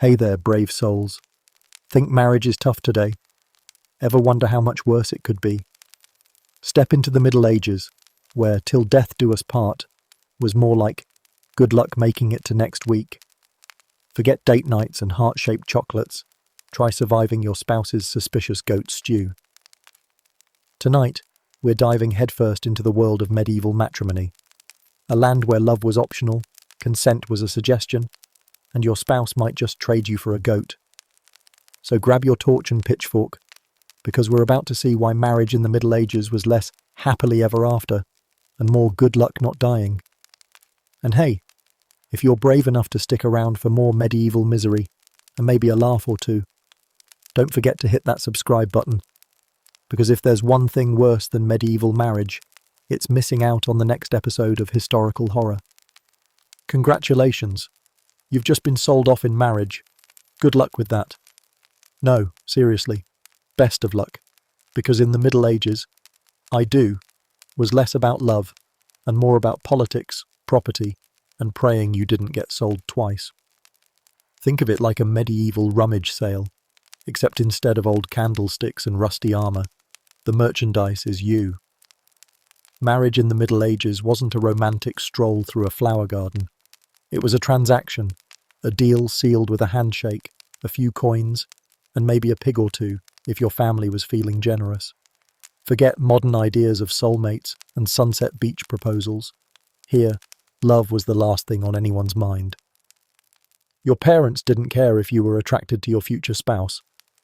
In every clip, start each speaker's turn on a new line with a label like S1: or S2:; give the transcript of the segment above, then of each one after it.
S1: Hey there, brave souls. Think marriage is tough today? Ever wonder how much worse it could be? Step into the Middle Ages, where "till death do us part" was more like "good luck making it to next week." Forget date nights and heart-shaped chocolates. Try surviving your spouse's suspicious goat stew. Tonight, we're diving headfirst into the world of medieval matrimony, a land where love was optional, consent was a suggestion, and your spouse might just trade you for a goat. So grab your torch and pitchfork, because we're about to see why marriage in the Middle Ages was less happily ever after and more good luck not dying. And hey, if you're brave enough to stick around for more medieval misery and maybe a laugh or two, don't forget to hit that subscribe button, because if there's one thing worse than medieval marriage, it's missing out on the next episode of historical horror. Congratulations, you've just been sold off in marriage. Good luck with that. No, seriously, best of luck, because in the Middle Ages, "I do" was less about love and more about politics, property, and praying you didn't get sold twice. Think of it like a medieval rummage sale, except instead of old candlesticks and rusty armour, the merchandise is you. Marriage in the Middle Ages wasn't a romantic stroll through a flower garden. It was a transaction, a deal sealed with a handshake, a few coins, and maybe a pig or two if your family was feeling generous. Forget modern ideas of soulmates and sunset beach proposals. Here, love was the last thing on anyone's mind. Your parents didn't care if you were attracted to your future spouse.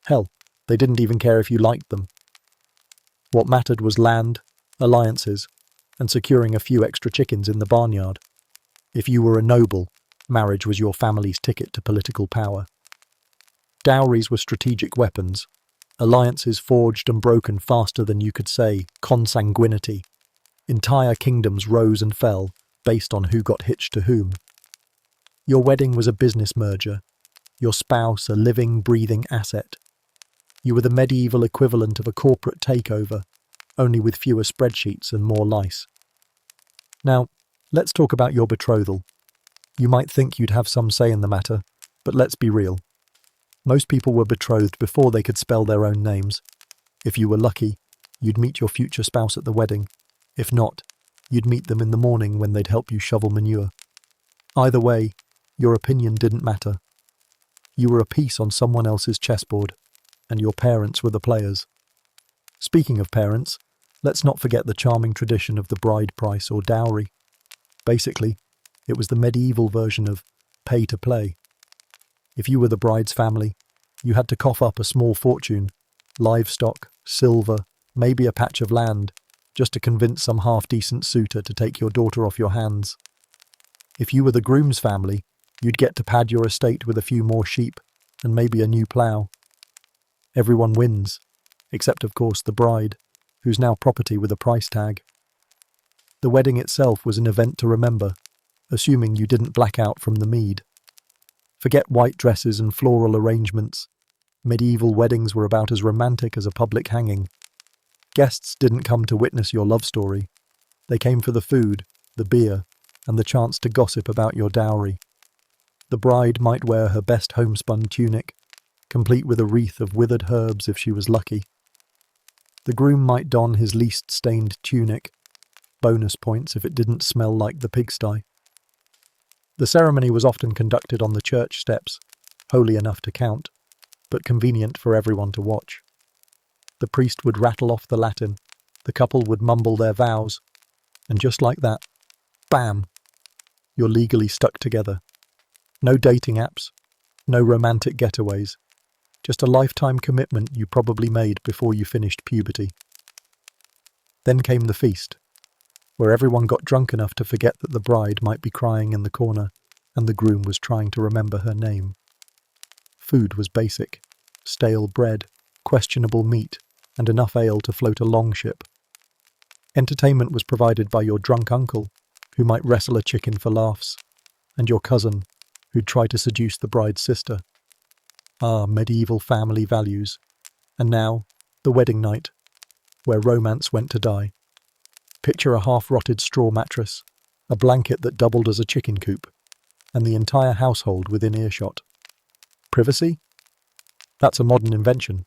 S1: Hell, they didn't even care if you liked them. What mattered was land, alliances, and securing a few extra chickens in the barnyard. If you were a noble, marriage was your family's ticket to political power. Dowries were strategic weapons, alliances forged and broken faster than you could say consanguinity. Entire kingdoms rose and fell based on who got hitched to whom. Your wedding was a business merger, your spouse a living, breathing asset. You were the medieval equivalent of a corporate takeover, only with fewer spreadsheets and more lice. Now, let's talk about your betrothal. You might think you'd have some say in the matter, but let's be real. Most people were betrothed before they could spell their own names. If you were lucky, you'd meet your future spouse at the wedding. If not, you'd meet them in the morning when they'd help you shovel manure. Either way, your opinion didn't matter. You were a piece on someone else's chessboard, and your parents were the players. Speaking of parents, let's not forget the charming tradition of the bride price or dowry. Basically, it was the medieval version of pay to play. If you were the bride's family, you had to cough up a small fortune, livestock, silver, maybe a patch of land, just to convince some half-decent suitor to take your daughter off your hands. If you were the groom's family, you'd get to pad your estate with a few more sheep and maybe a new plough. Everyone wins, except of course the bride, who's now property with a price tag. The wedding itself was an event to remember, assuming you didn't black out from the mead. Forget white dresses and floral arrangements. Medieval weddings were about as romantic as a public hanging. Guests didn't come to witness your love story. They came for the food, the beer, and the chance to gossip about your dowry. The bride might wear her best homespun tunic, complete with a wreath of withered herbs if she was lucky. The groom might don his least stained tunic, bonus points if it didn't smell like the pigsty. The ceremony was often conducted on the church steps, holy enough to count, but convenient for everyone to watch. The priest would rattle off the Latin, the couple would mumble their vows, and just like that, bam, you're legally stuck together. No dating apps, no romantic getaways, just a lifetime commitment you probably made before you finished puberty. Then came the feast, where everyone got drunk enough to forget that the bride might be crying in the corner and the groom was trying to remember her name. Food was basic, stale bread, questionable meat, and enough ale to float a longship. Entertainment was provided by your drunk uncle, who might wrestle a chicken for laughs, and your cousin, who'd try to seduce the bride's sister. Ah, medieval family values. And now, the wedding night, where romance went to die. Picture a half-rotted straw mattress, a blanket that doubled as a chicken coop, and the entire household within earshot. Privacy? That's a modern invention.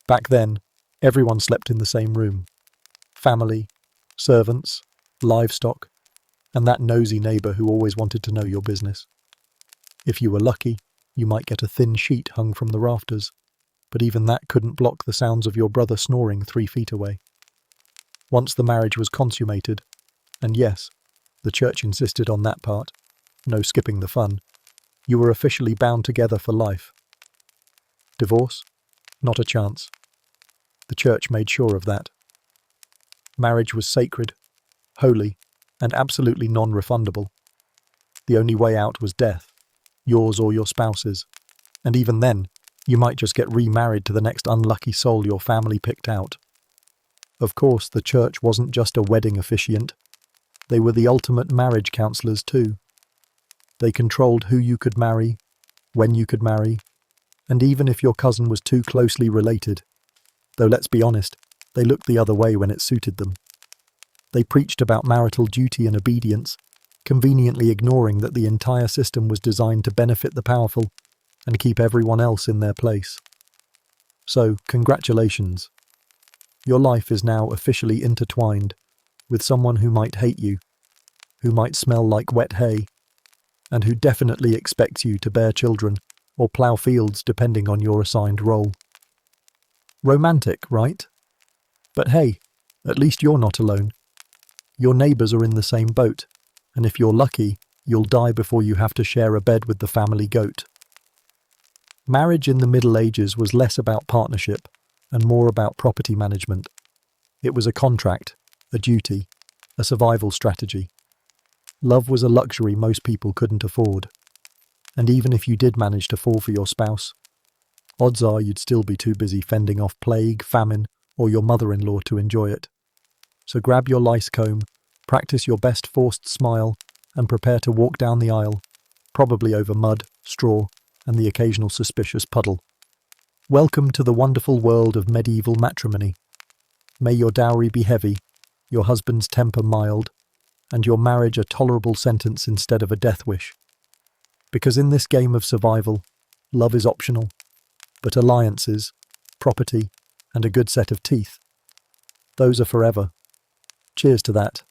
S1: Back then, everyone slept in the same room. Family, servants, livestock, and that nosy neighbour who always wanted to know your business. If you were lucky, you might get a thin sheet hung from the rafters, but even that couldn't block the sounds of your brother snoring 3 feet away. Once the marriage was consummated, and yes, the church insisted on that part, no skipping the fun, you were officially bound together for life. Divorce? Not a chance. The church made sure of that. Marriage was sacred, holy, and absolutely non-refundable. The only way out was death, yours or your spouse's, and even then, you might just get remarried to the next unlucky soul your family picked out. Of course, the church wasn't just a wedding officiant. They were the ultimate marriage counselors too. They controlled who you could marry, when you could marry, and even if your cousin was too closely related. Though let's be honest, they looked the other way when it suited them. They preached about marital duty and obedience, conveniently ignoring that the entire system was designed to benefit the powerful and keep everyone else in their place. So, congratulations. Your life is now officially intertwined with someone who might hate you, who might smell like wet hay, and who definitely expects you to bear children or plough fields depending on your assigned role. Romantic, right? But hey, at least you're not alone. Your neighbours are in the same boat, and if you're lucky, you'll die before you have to share a bed with the family goat. Marriage in the Middle Ages was less about partnership and more about property management. It was a contract, a duty, a survival strategy. Love was a luxury most people couldn't afford. And even if you did manage to fall for your spouse, odds are you'd still be too busy fending off plague, famine, or your mother-in-law to enjoy it. So grab your lice comb, practice your best forced smile, and prepare to walk down the aisle, probably over mud, straw, and the occasional suspicious puddle. Welcome to the wonderful world of medieval matrimony. May your dowry be heavy, your husband's temper mild, and your marriage a tolerable sentence instead of a death wish. Because in this game of survival, love is optional, but alliances, property, and a good set of teeth, those are forever. Cheers to that.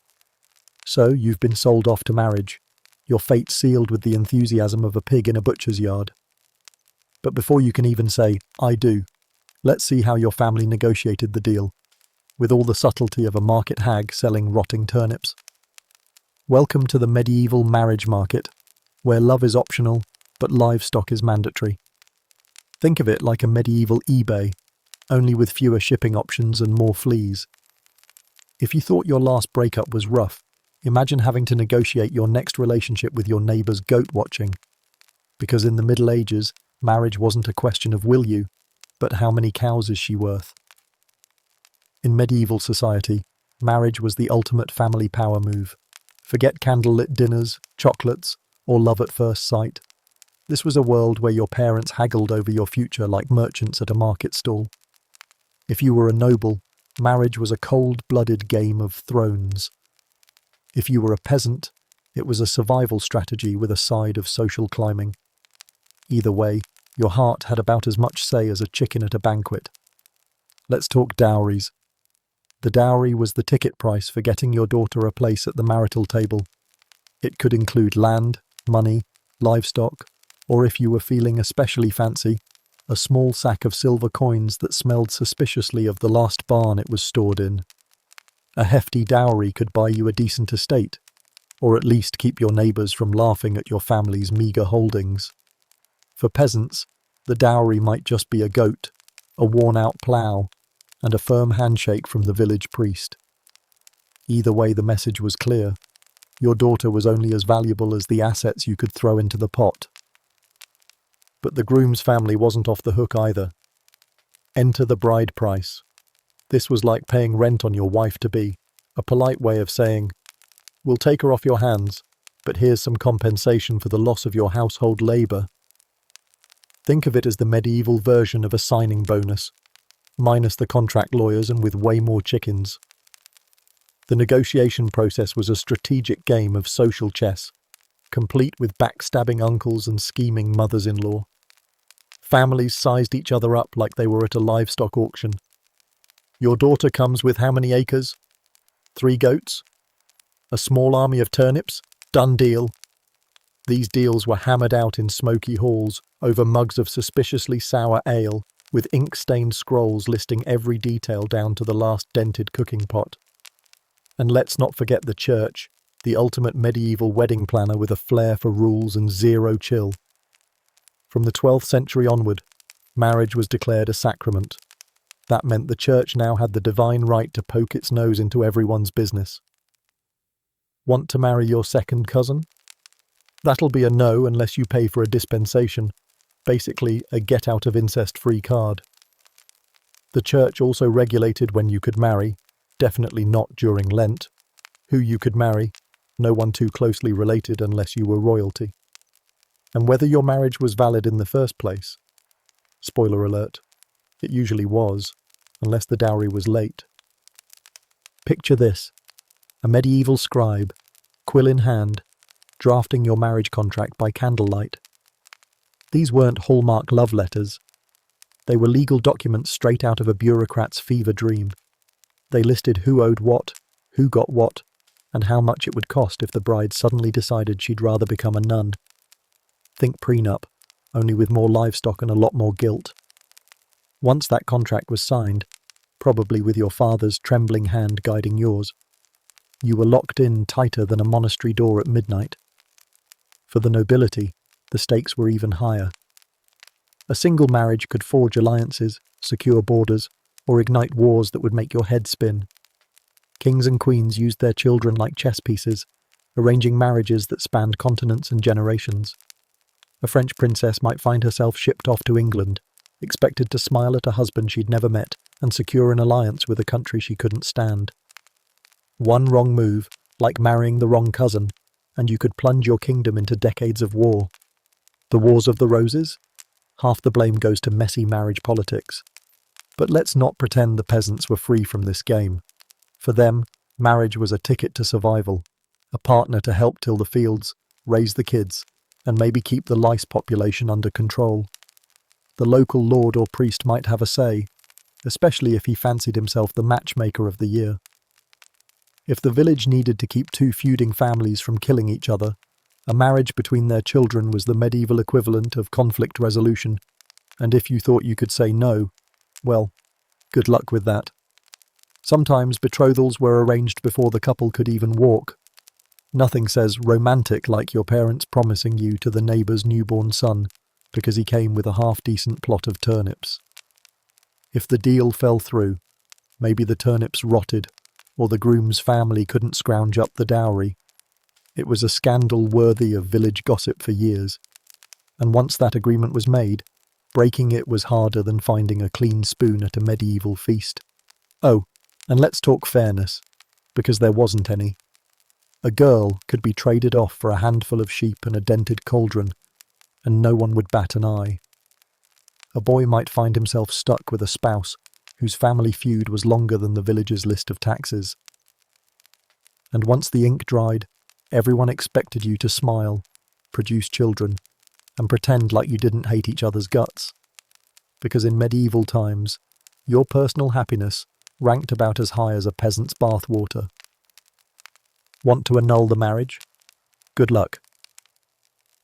S1: So, you've been sold off to marriage, your fate sealed with the enthusiasm of a pig in a butcher's yard. But before you can even say, I do, let's see how your family negotiated the deal, with all the subtlety of a market hag selling rotting turnips. Welcome to the medieval marriage market, where love is optional, but livestock is mandatory. Think of it like a medieval eBay, only with fewer shipping options and more fleas. If you thought your last breakup was rough, imagine having to negotiate your next relationship with your neighbour's goat watching. Because in the Middle Ages, marriage wasn't a question of will you, but how many cows is she worth? In medieval society, marriage was the ultimate family power move. Forget candlelit dinners, chocolates, or love at first sight. This was a world where your parents haggled over your future like merchants at a market stall. If you were a noble, marriage was a cold-blooded game of thrones. If you were a peasant, it was a survival strategy with a side of social climbing. Either way, your heart had about as much say as a chicken at a banquet. Let's talk dowries. The dowry was the ticket price for getting your daughter a place at the marital table. It could include land, money, livestock, or if you were feeling especially fancy, a small sack of silver coins that smelled suspiciously of the last barn it was stored in. A hefty dowry could buy you a decent estate, or at least keep your neighbours from laughing at your family's meagre holdings. For peasants, the dowry might just be a goat, a worn-out plough, and a firm handshake from the village priest. Either way, the message was clear. Your daughter was only as valuable as the assets you could throw into the pot. But the groom's family wasn't off the hook either. Enter the bride price. This was like paying rent on your wife-to-be, a polite way of saying, we'll take her off your hands, but here's some compensation for the loss of your household labour. Think of it as the medieval version of a signing bonus, minus the contract lawyers and with way more chickens. The negotiation process was a strategic game of social chess, complete with backstabbing uncles and scheming mothers-in-law. Families sized each other up like they were at a livestock auction. Your daughter comes with how many acres? 3 goats? A small army of turnips? Done deal. These deals were hammered out in smoky halls over mugs of suspiciously sour ale, with ink-stained scrolls listing every detail down to the last dented cooking pot. And let's not forget the church, the ultimate medieval wedding planner with a flair for rules and zero chill. From the 12th century onward, marriage was declared a sacrament. That meant the church now had the divine right to poke its nose into everyone's business. Want to marry your second cousin? That'll be a no unless you pay for a dispensation, basically a get-out-of-incest-free card. The church also regulated when you could marry, definitely not during Lent, who you could marry, no one too closely related unless you were royalty, and whether your marriage was valid in the first place. Spoiler alert, it usually was, unless the dowry was late. Picture this, a medieval scribe, quill in hand, drafting your marriage contract by candlelight. These weren't Hallmark love letters. They were legal documents straight out of a bureaucrat's fever dream. They listed who owed what, who got what, and how much it would cost if the bride suddenly decided she'd rather become a nun. Think prenup, only with more livestock and a lot more guilt. Once that contract was signed, probably with your father's trembling hand guiding yours, you were locked in tighter than a monastery door at midnight. For the nobility, the stakes were even higher. A single marriage could forge alliances, secure borders, or ignite wars that would make your head spin. Kings and queens used their children like chess pieces, arranging marriages that spanned continents and generations. A French princess might find herself shipped off to England, expected to smile at a husband she'd never met and secure an alliance with a country she couldn't stand. One wrong move, like marrying the wrong cousin, and you could plunge your kingdom into decades of war. The Wars of the Roses? Half the blame goes to messy marriage politics. But let's not pretend the peasants were free from this game. For them, marriage was a ticket to survival, a partner to help till the fields, raise the kids, and maybe keep the lice population under control. The local lord or priest might have a say, especially if he fancied himself the matchmaker of the year. If the village needed to keep 2 feuding families from killing each other, a marriage between their children was the medieval equivalent of conflict resolution, and if you thought you could say no, well, good luck with that. Sometimes betrothals were arranged before the couple could even walk. Nothing says romantic like your parents promising you to the neighbour's newborn son because he came with a half-decent plot of turnips. If the deal fell through, maybe the turnips rotted, or the groom's family couldn't scrounge up the dowry. It was a scandal worthy of village gossip for years, and once that agreement was made, breaking it was harder than finding a clean spoon at a medieval feast. Oh, and let's talk fairness, because there wasn't any. A girl could be traded off for a handful of sheep and a dented cauldron, and no one would bat an eye. A boy might find himself stuck with a spouse whose family feud was longer than the village's list of taxes. And once the ink dried, everyone expected you to smile, produce children, and pretend like you didn't hate each other's guts. Because in medieval times, your personal happiness ranked about as high as a peasant's bathwater. Want to annul the marriage? Good luck.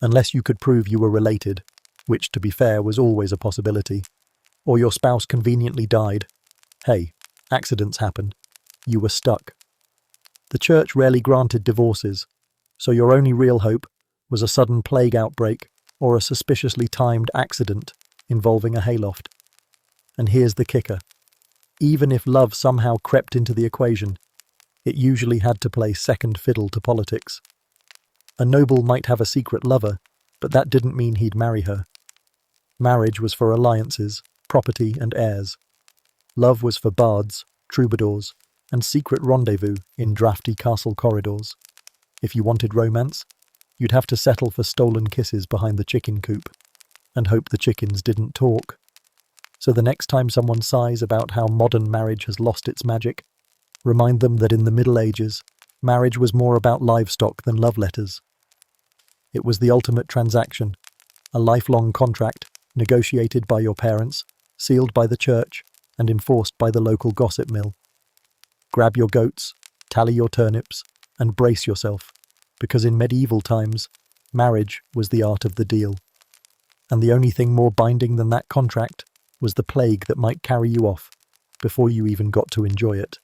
S1: Unless you could prove you were related, which, to be fair, was always a possibility, or your spouse conveniently died. Hey, accidents happen. You were stuck. The church rarely granted divorces, so your only real hope was a sudden plague outbreak or a suspiciously timed accident involving a hayloft. And here's the kicker. Even if love somehow crept into the equation, it usually had to play second fiddle to politics. A noble might have a secret lover, but that didn't mean he'd marry her. Marriage was for alliances, property and heirs. Love was for bards, troubadours, and secret rendezvous in drafty castle corridors. If you wanted romance, you'd have to settle for stolen kisses behind the chicken coop, and hope the chickens didn't talk. So the next time someone sighs about how modern marriage has lost its magic, remind them that in the Middle Ages, marriage was more about livestock than love letters. It was the ultimate transaction, a lifelong contract negotiated by your parents, sealed by the church, and enforced by the local gossip mill. Grab your goats, tally your turnips, and brace yourself, because in medieval times, marriage was the art of the deal. And the only thing more binding than that contract was the plague that might carry you off before you even got to enjoy it.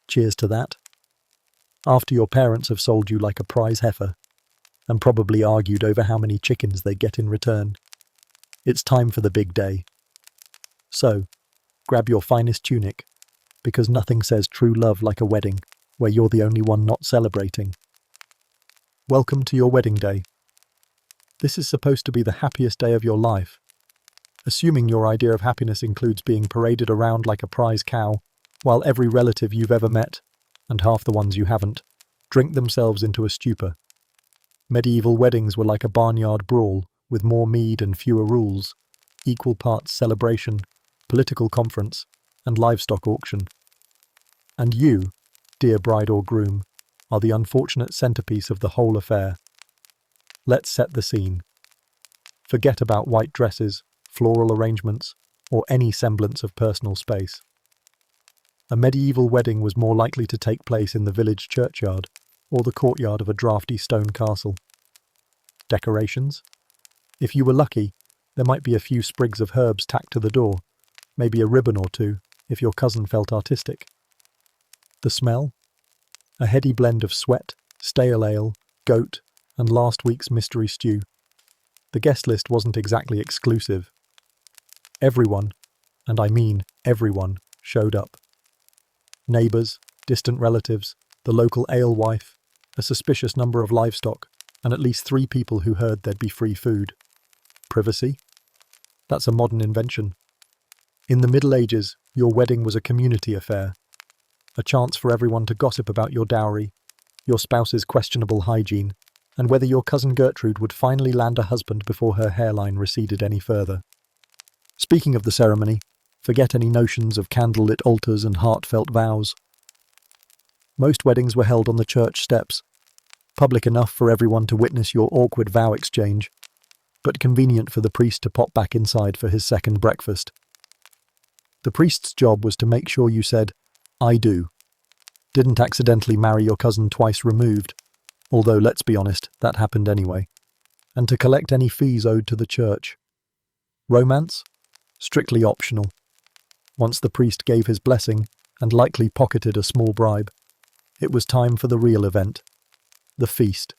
S1: Cheers to that. After your parents have sold you like a prize heifer, and probably argued over how many chickens they get in return, it's time for the big day. So, grab your finest tunic, because nothing says true love like a wedding where you're the only one not celebrating. Welcome to your wedding day. This is supposed to be the happiest day of your life. Assuming your idea of happiness includes being paraded around like a prize cow, while every relative you've ever met, and half the ones you haven't, drink themselves into a stupor. Medieval weddings were like a barnyard brawl, with more mead and fewer rules, equal parts celebration, political conference, and livestock auction. And you, dear bride or groom, are the unfortunate centerpiece of the whole affair. Let's set the scene. Forget about white dresses, floral arrangements, or any semblance of personal space. A medieval wedding was more likely to take place in the village churchyard or the courtyard of a drafty stone castle. Decorations? If you were lucky, there might be a few sprigs of herbs tacked to the door, maybe a ribbon or two if your cousin felt artistic. The smell? A heady blend of sweat, stale ale, goat, and last week's mystery stew. The guest list wasn't exactly exclusive. Everyone, and I mean everyone, showed up. Neighbours, distant relatives, the local alewife, a suspicious number of livestock, and at least 3 people who heard there'd be free food. Privacy? That's a modern invention. In the Middle Ages, your wedding was a community affair. A chance for everyone to gossip about your dowry, your spouse's questionable hygiene, and whether your cousin Gertrude would finally land a husband before her hairline receded any further. Speaking of the ceremony, forget any notions of candlelit altars and heartfelt vows. Most weddings were held on the church steps, public enough for everyone to witness your awkward vow exchange, but convenient for the priest to pop back inside for his second breakfast. The priest's job was to make sure you said, "I do," didn't accidentally marry your cousin twice removed, although let's be honest, that happened anyway, and to collect any fees owed to the church. Romance? Strictly optional. Once the priest gave his blessing and likely pocketed a small bribe, it was time for the real event, the feast.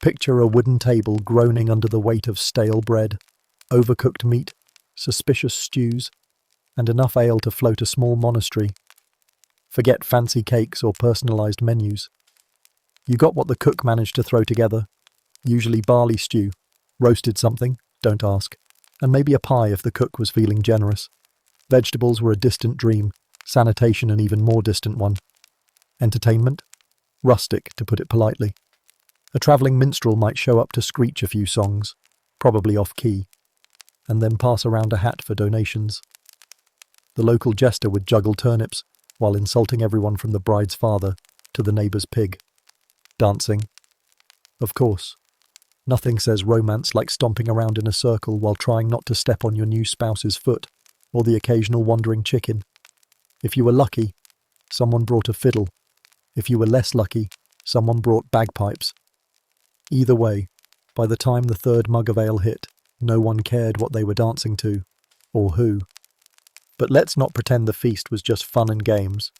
S1: Picture a wooden table groaning under the weight of stale bread, overcooked meat, suspicious stews, and enough ale to float a small monastery. Forget fancy cakes or personalised menus. You got what the cook managed to throw together, usually barley stew, roasted something, don't ask, and maybe a pie if the cook was feeling generous. Vegetables were a distant dream, sanitation an even more distant one. Entertainment? Rustic, to put it politely. A travelling minstrel might show up to screech a few songs, probably off-key, and then pass around a hat for donations. The local jester would juggle turnips while insulting everyone from the bride's father to the neighbour's pig. Dancing? Of course. Nothing says romance like stomping around in a circle while trying not to step on your new spouse's foot, or the occasional wandering chicken. If you were lucky, someone brought a fiddle. If you were less lucky, someone brought bagpipes. Either way, by the time the third mug of ale hit, no one cared what they were dancing to, or who. But let's not pretend the feast was just fun and games.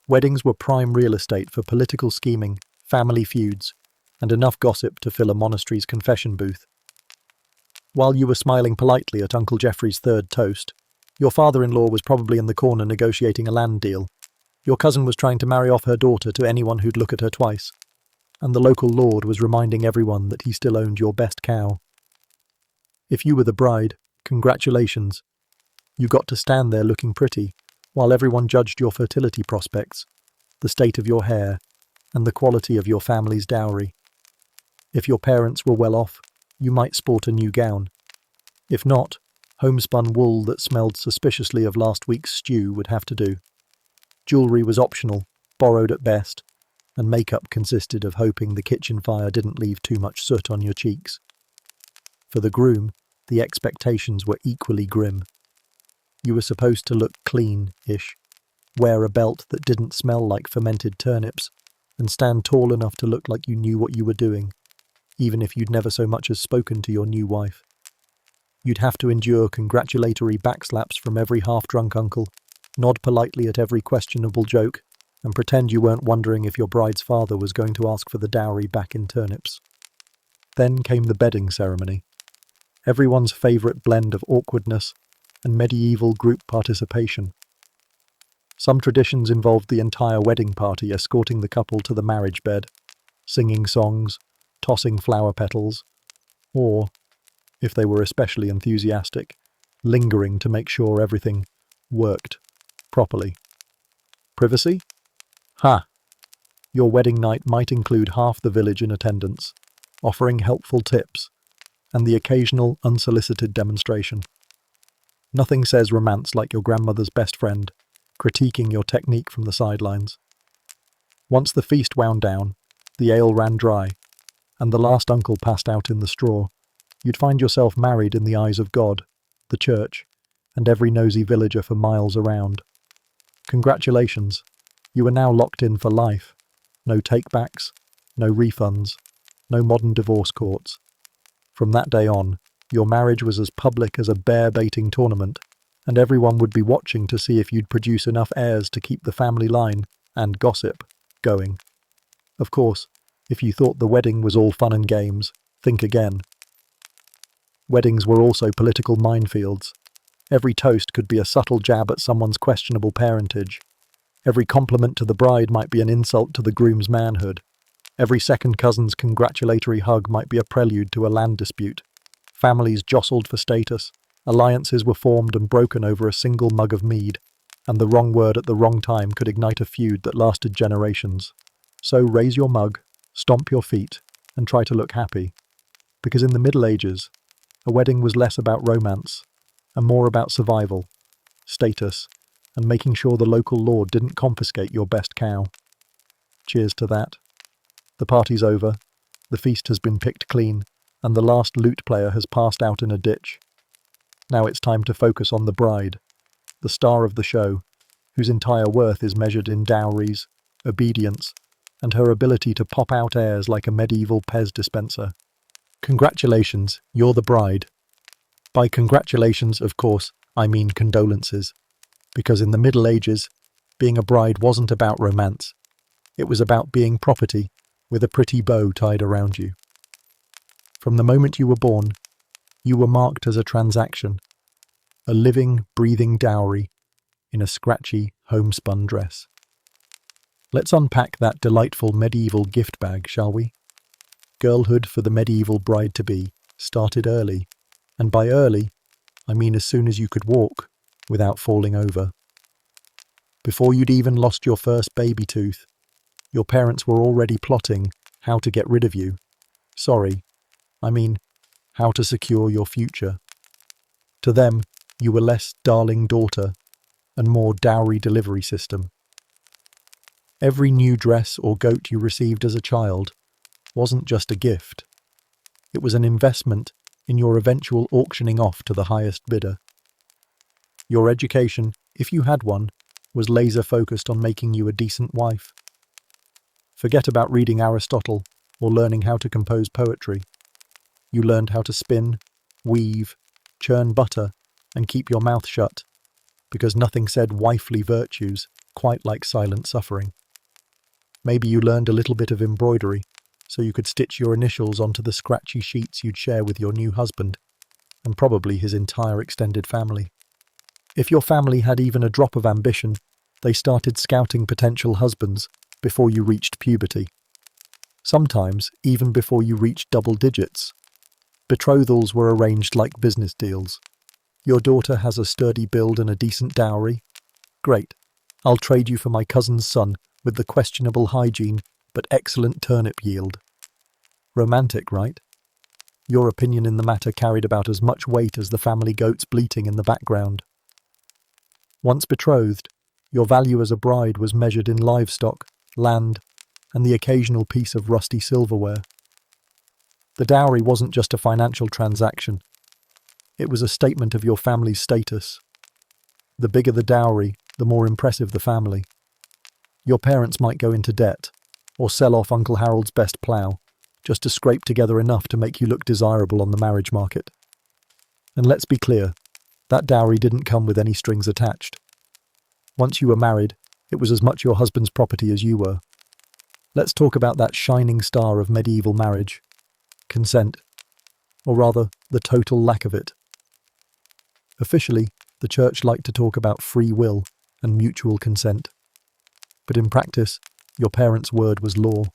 S1: Weddings were prime real estate for political scheming, family feuds, and enough gossip to fill a monastery's confession booth. While you were smiling politely at Uncle Geoffrey's third toast, your father-in-law was probably in the corner negotiating a land deal. Your cousin was trying to marry off her daughter to anyone who'd look at her twice, and the local lord was reminding everyone that he still owned your best cow. If you were the bride, congratulations. You got to stand there looking pretty, while everyone judged your fertility prospects, the state of your hair, and the quality of your family's dowry. If your parents were well off, you might sport a new gown. If not, homespun wool that smelled suspiciously of last week's stew would have to do. Jewellery was optional, borrowed at best, and makeup consisted of hoping the kitchen fire didn't leave too much soot on your cheeks. For the groom, the expectations were equally grim. You were supposed to look clean-ish, wear a belt that didn't smell like fermented turnips, and stand tall enough to look like you knew what you were doing, even if you'd never so much as spoken to your new wife. You'd have to endure congratulatory backslaps from every half-drunk uncle, nod politely at every questionable joke, and pretend you weren't wondering if your bride's father was going to ask for the dowry back in turnips. Then came the bedding ceremony, everyone's favourite blend of awkwardness and medieval group participation. Some traditions involved the entire wedding party escorting the couple to the marriage bed, singing songs, tossing flower petals, or, if they were especially enthusiastic, lingering to make sure everything worked properly. Privacy? Ha! Your wedding night might include half the village in attendance, offering helpful tips, and the occasional unsolicited demonstration. Nothing says romance like your grandmother's best friend, critiquing your technique from the sidelines. Once the feast wound down, the ale ran dry, and the last uncle passed out in the straw, you'd find yourself married in the eyes of God, the church, and every nosy villager for miles around. Congratulations, you are now locked in for life. No takebacks, no refunds, no modern divorce courts. From that day on, your marriage was as public as a bear-baiting tournament, and everyone would be watching to see if you'd produce enough heirs to keep the family line and gossip going. Of course, if you thought the wedding was all fun and games, think again. Weddings were also political minefields. Every toast could be a subtle jab at someone's questionable parentage. Every compliment to the bride might be an insult to the groom's manhood. Every second cousin's congratulatory hug might be a prelude to a land dispute. Families jostled for status, alliances were formed and broken over a single mug of mead, and the wrong word at the wrong time could ignite a feud that lasted generations. So raise your mug, stomp your feet, and try to look happy. Because in the Middle Ages, a wedding was less about romance, and more about survival, status, and making sure the local lord didn't confiscate your best cow. Cheers to that. The party's over, the feast has been picked clean, and the last lute player has passed out in a ditch. Now it's time to focus on the bride, the star of the show, whose entire worth is measured in dowries, obedience, and her ability to pop out heirs like a medieval Pez dispenser. Congratulations, you're the bride. By congratulations, of course, I mean condolences, because in the Middle Ages, being a bride wasn't about romance. It was about being property with a pretty bow tied around you. From the moment you were born, you were marked as a transaction, a living, breathing dowry in a scratchy, homespun dress. Let's unpack that delightful medieval gift bag, shall we? Girlhood for the medieval bride-to-be started early, and by early, I mean as soon as you could walk without falling over. Before you'd even lost your first baby tooth, your parents were already plotting how to get rid of you. Sorry, I mean, how to secure your future. To them, you were less darling daughter and more dowry delivery system. Every new dress or goat you received as a child wasn't just a gift. It was an investment in your eventual auctioning off to the highest bidder. Your education, if you had one, was laser-focused on making you a decent wife. Forget about reading Aristotle or learning how to compose poetry. You learned how to spin, weave, churn butter, and keep your mouth shut, because nothing said wifely virtues quite like silent suffering. Maybe you learned a little bit of embroidery, so you could stitch your initials onto the scratchy sheets you'd share with your new husband, and probably his entire extended family. If your family had even a drop of ambition, they started scouting potential husbands before you reached puberty. Sometimes even before you reached double digits. Betrothals were arranged like business deals. Your daughter has a sturdy build and a decent dowry? Great. I'll trade you for my cousin's son with the questionable hygiene but excellent turnip yield. Romantic, right? Your opinion in the matter carried about as much weight as the family goats bleating in the background. Once betrothed, your value as a bride was measured in livestock, land, and the occasional piece of rusty silverware. The dowry wasn't just a financial transaction. It was a statement of your family's status. The bigger the dowry, the more impressive the family. Your parents might go into debt, or sell off Uncle Harold's best plough, just to scrape together enough to make you look desirable on the marriage market. And let's be clear, that dowry didn't come with any strings attached. Once you were married, it was as much your husband's property as you were. Let's talk about that shining star of medieval marriage, consent, or rather, the total lack of it. Officially, the church liked to talk about free will and mutual consent. But in practice, your parents' word was law.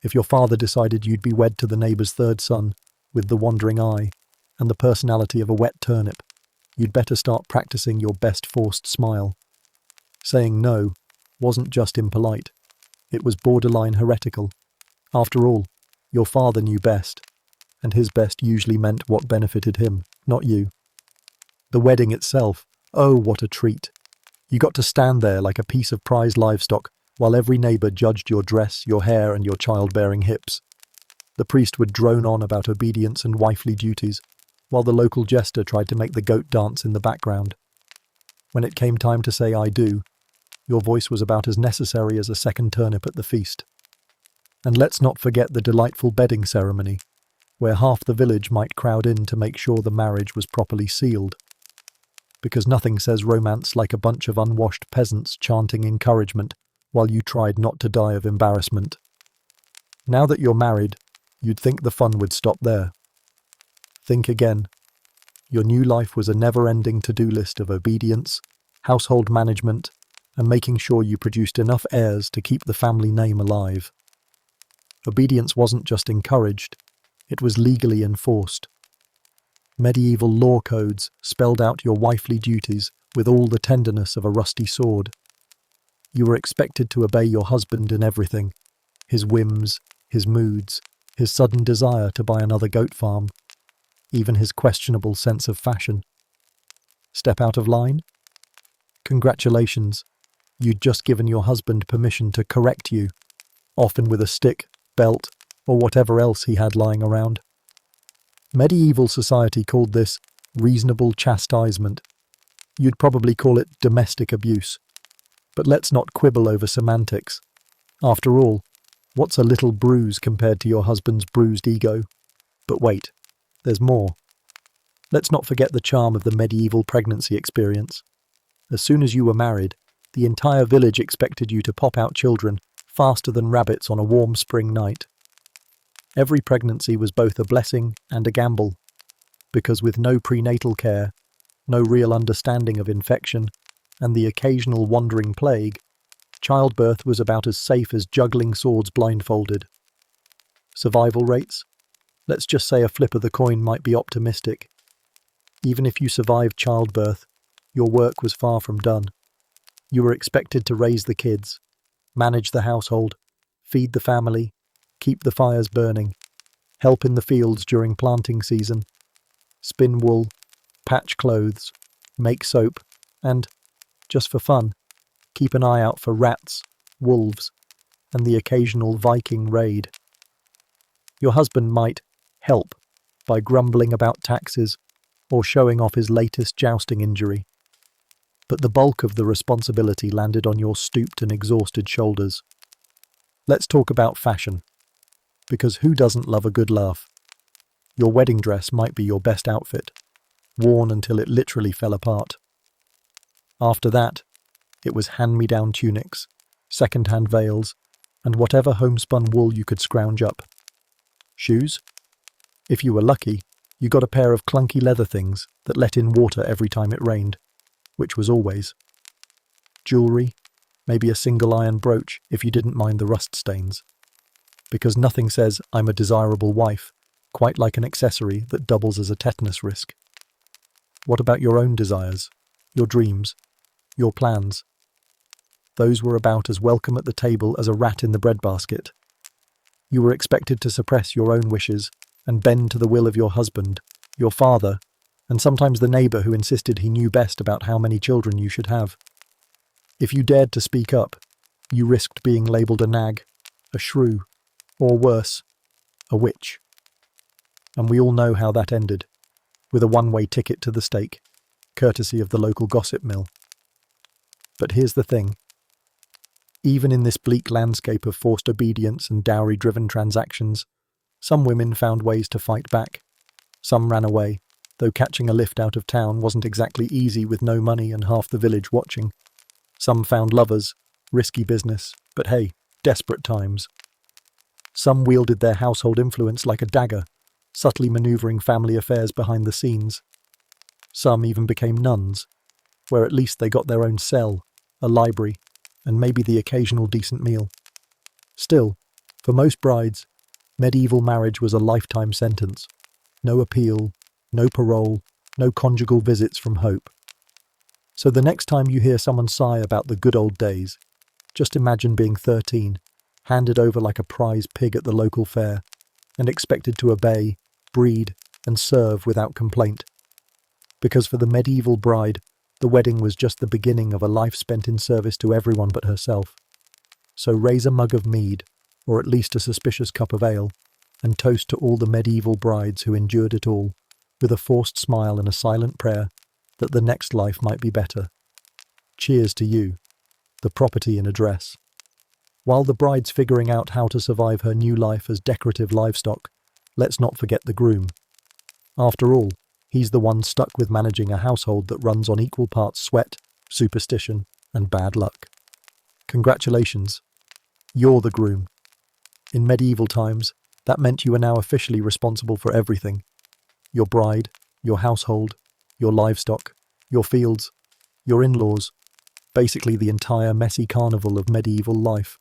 S1: If your father decided you'd be wed to the neighbour's third son, with the wandering eye and the personality of a wet turnip, you'd better start practicing your best forced smile. Saying no wasn't just impolite, it was borderline heretical. After all, your father knew best, and his best usually meant what benefited him, not you. The wedding itself, oh, what a treat. You got to stand there like a piece of prized livestock while every neighbour judged your dress, your hair, and your childbearing hips. The priest would drone on about obedience and wifely duties, while the local jester tried to make the goat dance in the background. When it came time to say I do, your voice was about as necessary as a second turnip at the feast. And let's not forget the delightful bedding ceremony, where half the village might crowd in to make sure the marriage was properly sealed. Because nothing says romance like a bunch of unwashed peasants chanting encouragement while you tried not to die of embarrassment. Now that you're married, you'd think the fun would stop there. Think again. Your new life was a never-ending to-do list of obedience, household management, and making sure you produced enough heirs to keep the family name alive. Obedience wasn't just encouraged, it was legally enforced. Medieval law codes spelled out your wifely duties with all the tenderness of a rusty sword. You were expected to obey your husband in everything, his whims, his moods, his sudden desire to buy another goat farm, even his questionable sense of fashion. Step out of line? Congratulations, you'd just given your husband permission to correct you, often with a stick, belt, or whatever else he had lying around. Medieval society called this reasonable chastisement. You'd probably call it domestic abuse. But let's not quibble over semantics. After all, what's a little bruise compared to your husband's bruised ego? But wait, there's more. Let's not forget the charm of the medieval pregnancy experience. As soon as you were married, the entire village expected you to pop out children faster than rabbits on a warm spring night. Every pregnancy was both a blessing and a gamble, because with no prenatal care, no real understanding of infection, and the occasional wandering plague, childbirth was about as safe as juggling swords blindfolded. Survival rates? Let's just say a flip of the coin might be optimistic. Even if you survived childbirth, your work was far from done. You were expected to raise the kids, manage the household, feed the family, keep the fires burning, help in the fields during planting season, spin wool, patch clothes, make soap, and, just for fun, keep an eye out for rats, wolves, and the occasional Viking raid. Your husband might help by grumbling about taxes or showing off his latest jousting injury. But the bulk of the responsibility landed on your stooped and exhausted shoulders. Let's talk about fashion. Because who doesn't love a good laugh? Your wedding dress might be your best outfit, worn until it literally fell apart. After that, it was hand-me-down tunics, second-hand veils, and whatever homespun wool you could scrounge up. Shoes? If you were lucky, you got a pair of clunky leather things that let in water every time it rained, which was always. Jewellery? Maybe a single iron brooch if you didn't mind the rust stains. Because nothing says I'm a desirable wife quite like an accessory that doubles as a tetanus risk. What about your own desires, your dreams, your plans? Those were about as welcome at the table as a rat in the breadbasket. You were expected to suppress your own wishes and bend to the will of your husband, your father, and sometimes the neighbour who insisted he knew best about how many children you should have. If you dared to speak up, you risked being labelled a nag, a shrew, or worse, a witch. And we all know how that ended. with a one-way ticket to the stake, courtesy of the local gossip mill. But here's the thing. Even in this bleak landscape of forced obedience and dowry-driven transactions, some women found ways to fight back. Some ran away, though catching a lift out of town wasn't exactly easy with no money and half the village watching. Some found lovers, risky business, but hey, desperate times. Some wielded their household influence like a dagger, subtly maneuvering family affairs behind the scenes. Some even became nuns, where at least they got their own cell, a library, and maybe the occasional decent meal. Still, for most brides, medieval marriage was a lifetime sentence. No appeal, no parole, no conjugal visits from hope. So the next time you hear someone sigh about the good old days, just imagine being 13, handed over like a prize pig at the local fair, and expected to obey, breed, and serve without complaint. Because for the medieval bride, the wedding was just the beginning of a life spent in service to everyone but herself. So raise a mug of mead, or at least a suspicious cup of ale, and toast to all the medieval brides who endured it all, with a forced smile and a silent prayer that the next life might be better. Cheers to you, the property in a dress. While the bride's figuring out how to survive her new life as decorative livestock, let's not forget the groom. After all, he's the one stuck with managing a household that runs on equal parts sweat, superstition, and bad luck. Congratulations, you're the groom. In medieval times, that meant you were now officially responsible for everything. Your bride, your household, your livestock, your fields, your in-laws, basically the entire messy carnival of medieval life,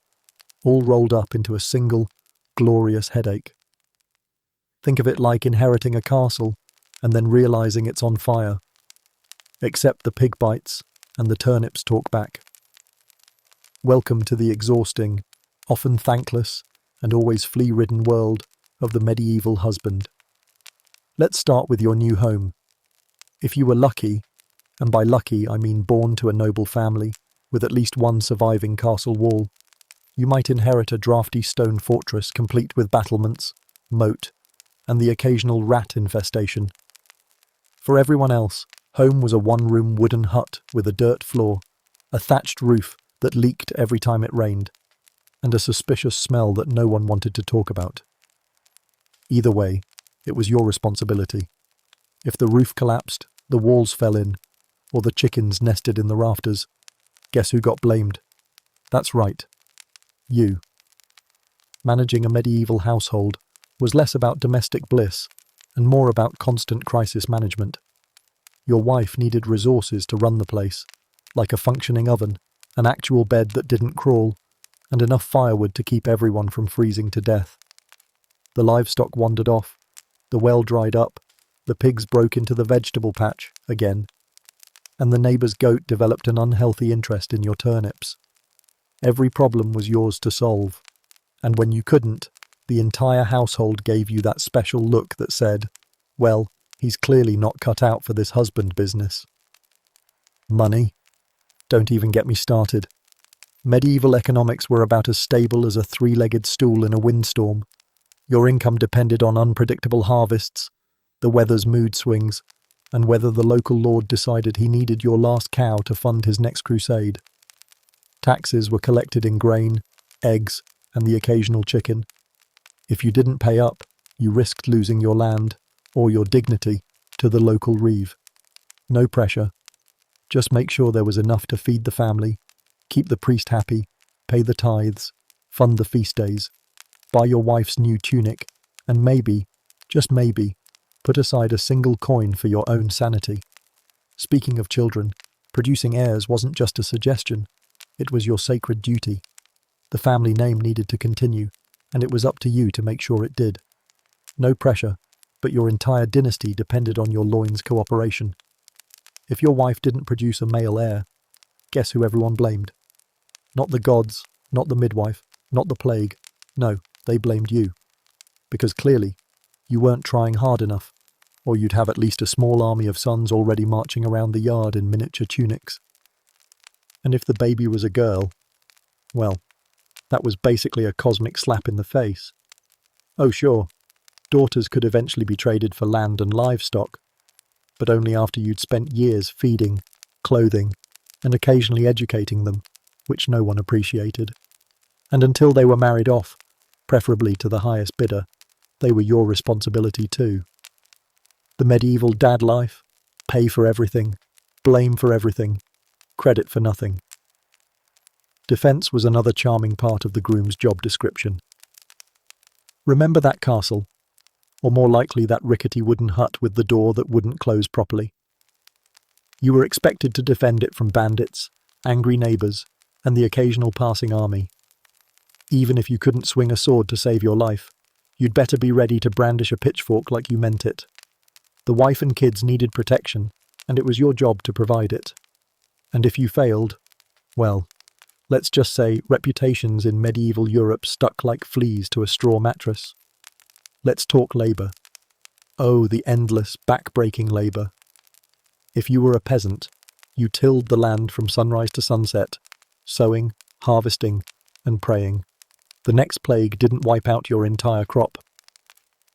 S1: all rolled up into a single, glorious headache. Think of it like inheriting a castle and then realizing it's on fire. Except the pig bites and the turnips talk back. Welcome to the exhausting, often thankless, and always flea-ridden world of the medieval husband. Let's start with your new home. If you were lucky, and by lucky I mean born to a noble family with at least one surviving castle wall, you might inherit a drafty stone fortress complete with battlements, moat, and the occasional rat infestation. For everyone else, home was a one-room wooden hut with a dirt floor, a thatched roof that leaked every time it rained, and a suspicious smell that no one wanted to talk about. Either way, it was your responsibility. If the roof collapsed, the walls fell in, or the chickens nested in the rafters, guess who got blamed? That's right, you. Managing a medieval household was less about domestic bliss and more about constant crisis management. Your wife needed resources to run the place, like a functioning oven, an actual bed that didn't crawl, and enough firewood to keep everyone from freezing to death. The livestock wandered off, the well dried up, the pigs broke into the vegetable patch again, and the neighbour's goat developed an unhealthy interest in your turnips. Every problem was yours to solve, and when you couldn't, the entire household gave you that special look that said, well, he's clearly not cut out for this husband business. Money? Don't even get me started. Medieval economics were about as stable as a three-legged stool in a windstorm. Your income depended on unpredictable harvests, the weather's mood swings, and whether the local lord decided he needed your last cow to fund his next crusade. Taxes were collected in grain, eggs, and the occasional chicken. If you didn't pay up, you risked losing your land, or your dignity, to the local reeve. No pressure. Just make sure there was enough to feed the family, keep the priest happy, pay the tithes, fund the feast days, buy your wife's new tunic, and maybe, just maybe, put aside a single coin for your own sanity. Speaking of children, producing heirs wasn't just a suggestion, it was your sacred duty. The family name needed to continue, and it was up to you to make sure it did. No pressure, but your entire dynasty depended on your loins' cooperation. If your wife didn't produce a male heir, guess who everyone blamed? Not the gods, not the midwife, not the plague. No, they blamed you. Because clearly, you weren't trying hard enough, or you'd have at least a small army of sons already marching around the yard in miniature tunics. And if the baby was a girl, well, that was basically a cosmic slap in the face. Oh sure, daughters could eventually be traded for land and livestock, but only after you'd spent years feeding, clothing, and occasionally educating them, which no one appreciated. And until they were married off, preferably to the highest bidder, they were your responsibility too. The medieval dad life, pay for everything, blame for everything, credit for nothing. Defence was another charming part of the groom's job description. Remember that castle? Or more likely that rickety wooden hut with the door that wouldn't close properly? You were expected to defend it from bandits, angry neighbours, and the occasional passing army. Even if you couldn't swing a sword to save your life, you'd better be ready to brandish a pitchfork like you meant it. The wife and kids needed protection, and it was your job to provide it. And if you failed, well, let's just say reputations in medieval Europe stuck like fleas to a straw mattress. Let's talk labour. Oh, the endless, back-breaking labour. If you were a peasant, you tilled the land from sunrise to sunset, sowing, harvesting, and praying. The next plague didn't wipe out your entire crop.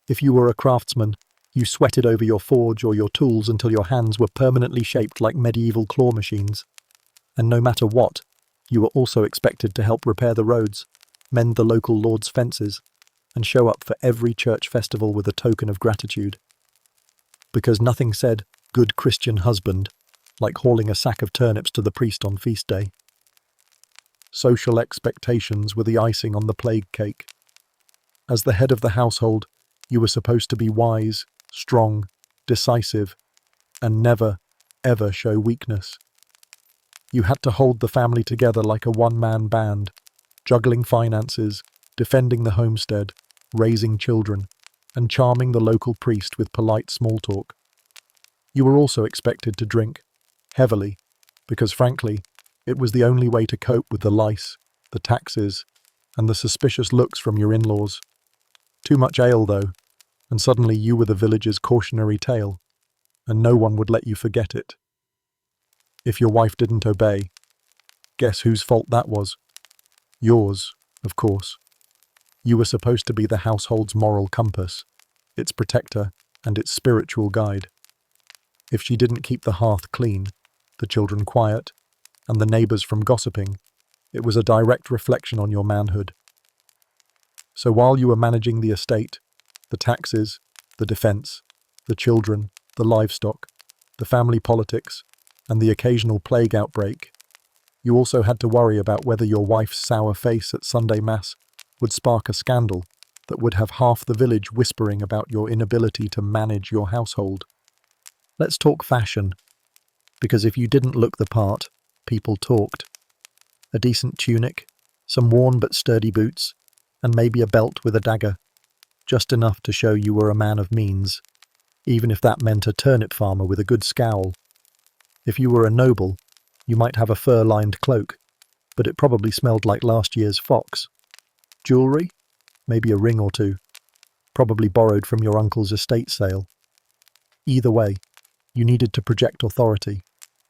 S1: If you were a craftsman, you sweated over your forge or your tools until your hands were permanently shaped like medieval claw machines. And no matter what, you were also expected to help repair the roads, mend the local lord's fences, and show up for every church festival with a token of gratitude. Because nothing said, good Christian husband, like hauling a sack of turnips to the priest on feast day. Social expectations were the icing on the plague cake. As the head of the household, you were supposed to be wise, strong, decisive, and never, ever show weakness. You had to hold the family together like a one-man band, juggling finances, defending the homestead, raising children, and charming the local priest with polite small talk. You were also expected to drink, heavily, because frankly, it was the only way to cope with the lice, the taxes, and the suspicious looks from your in-laws. Too much ale, though, and suddenly you were the village's cautionary tale, and no one would let you forget it. If your wife didn't obey, guess whose fault that was? Yours, of course. You were supposed to be the household's moral compass, its protector, and its spiritual guide. If she didn't keep the hearth clean, the children quiet, and the neighbours from gossiping, it was a direct reflection on your manhood. So while you were managing the estate, the taxes, the defence, the children, the livestock, the family politics, and the occasional plague outbreak, you also had to worry about whether your wife's sour face at Sunday Mass would spark a scandal that would have half the village whispering about your inability to manage your household. Let's talk fashion, because if you didn't look the part, people talked. A decent tunic, some worn but sturdy boots, and maybe a belt with a dagger, just enough to show you were a man of means, even if that meant a turnip farmer with a good scowl. If you were a noble, you might have a fur-lined cloak, but it probably smelled like last year's fox. Jewellery? Maybe a ring or two, probably borrowed from your uncle's estate sale. Either way, you needed to project authority,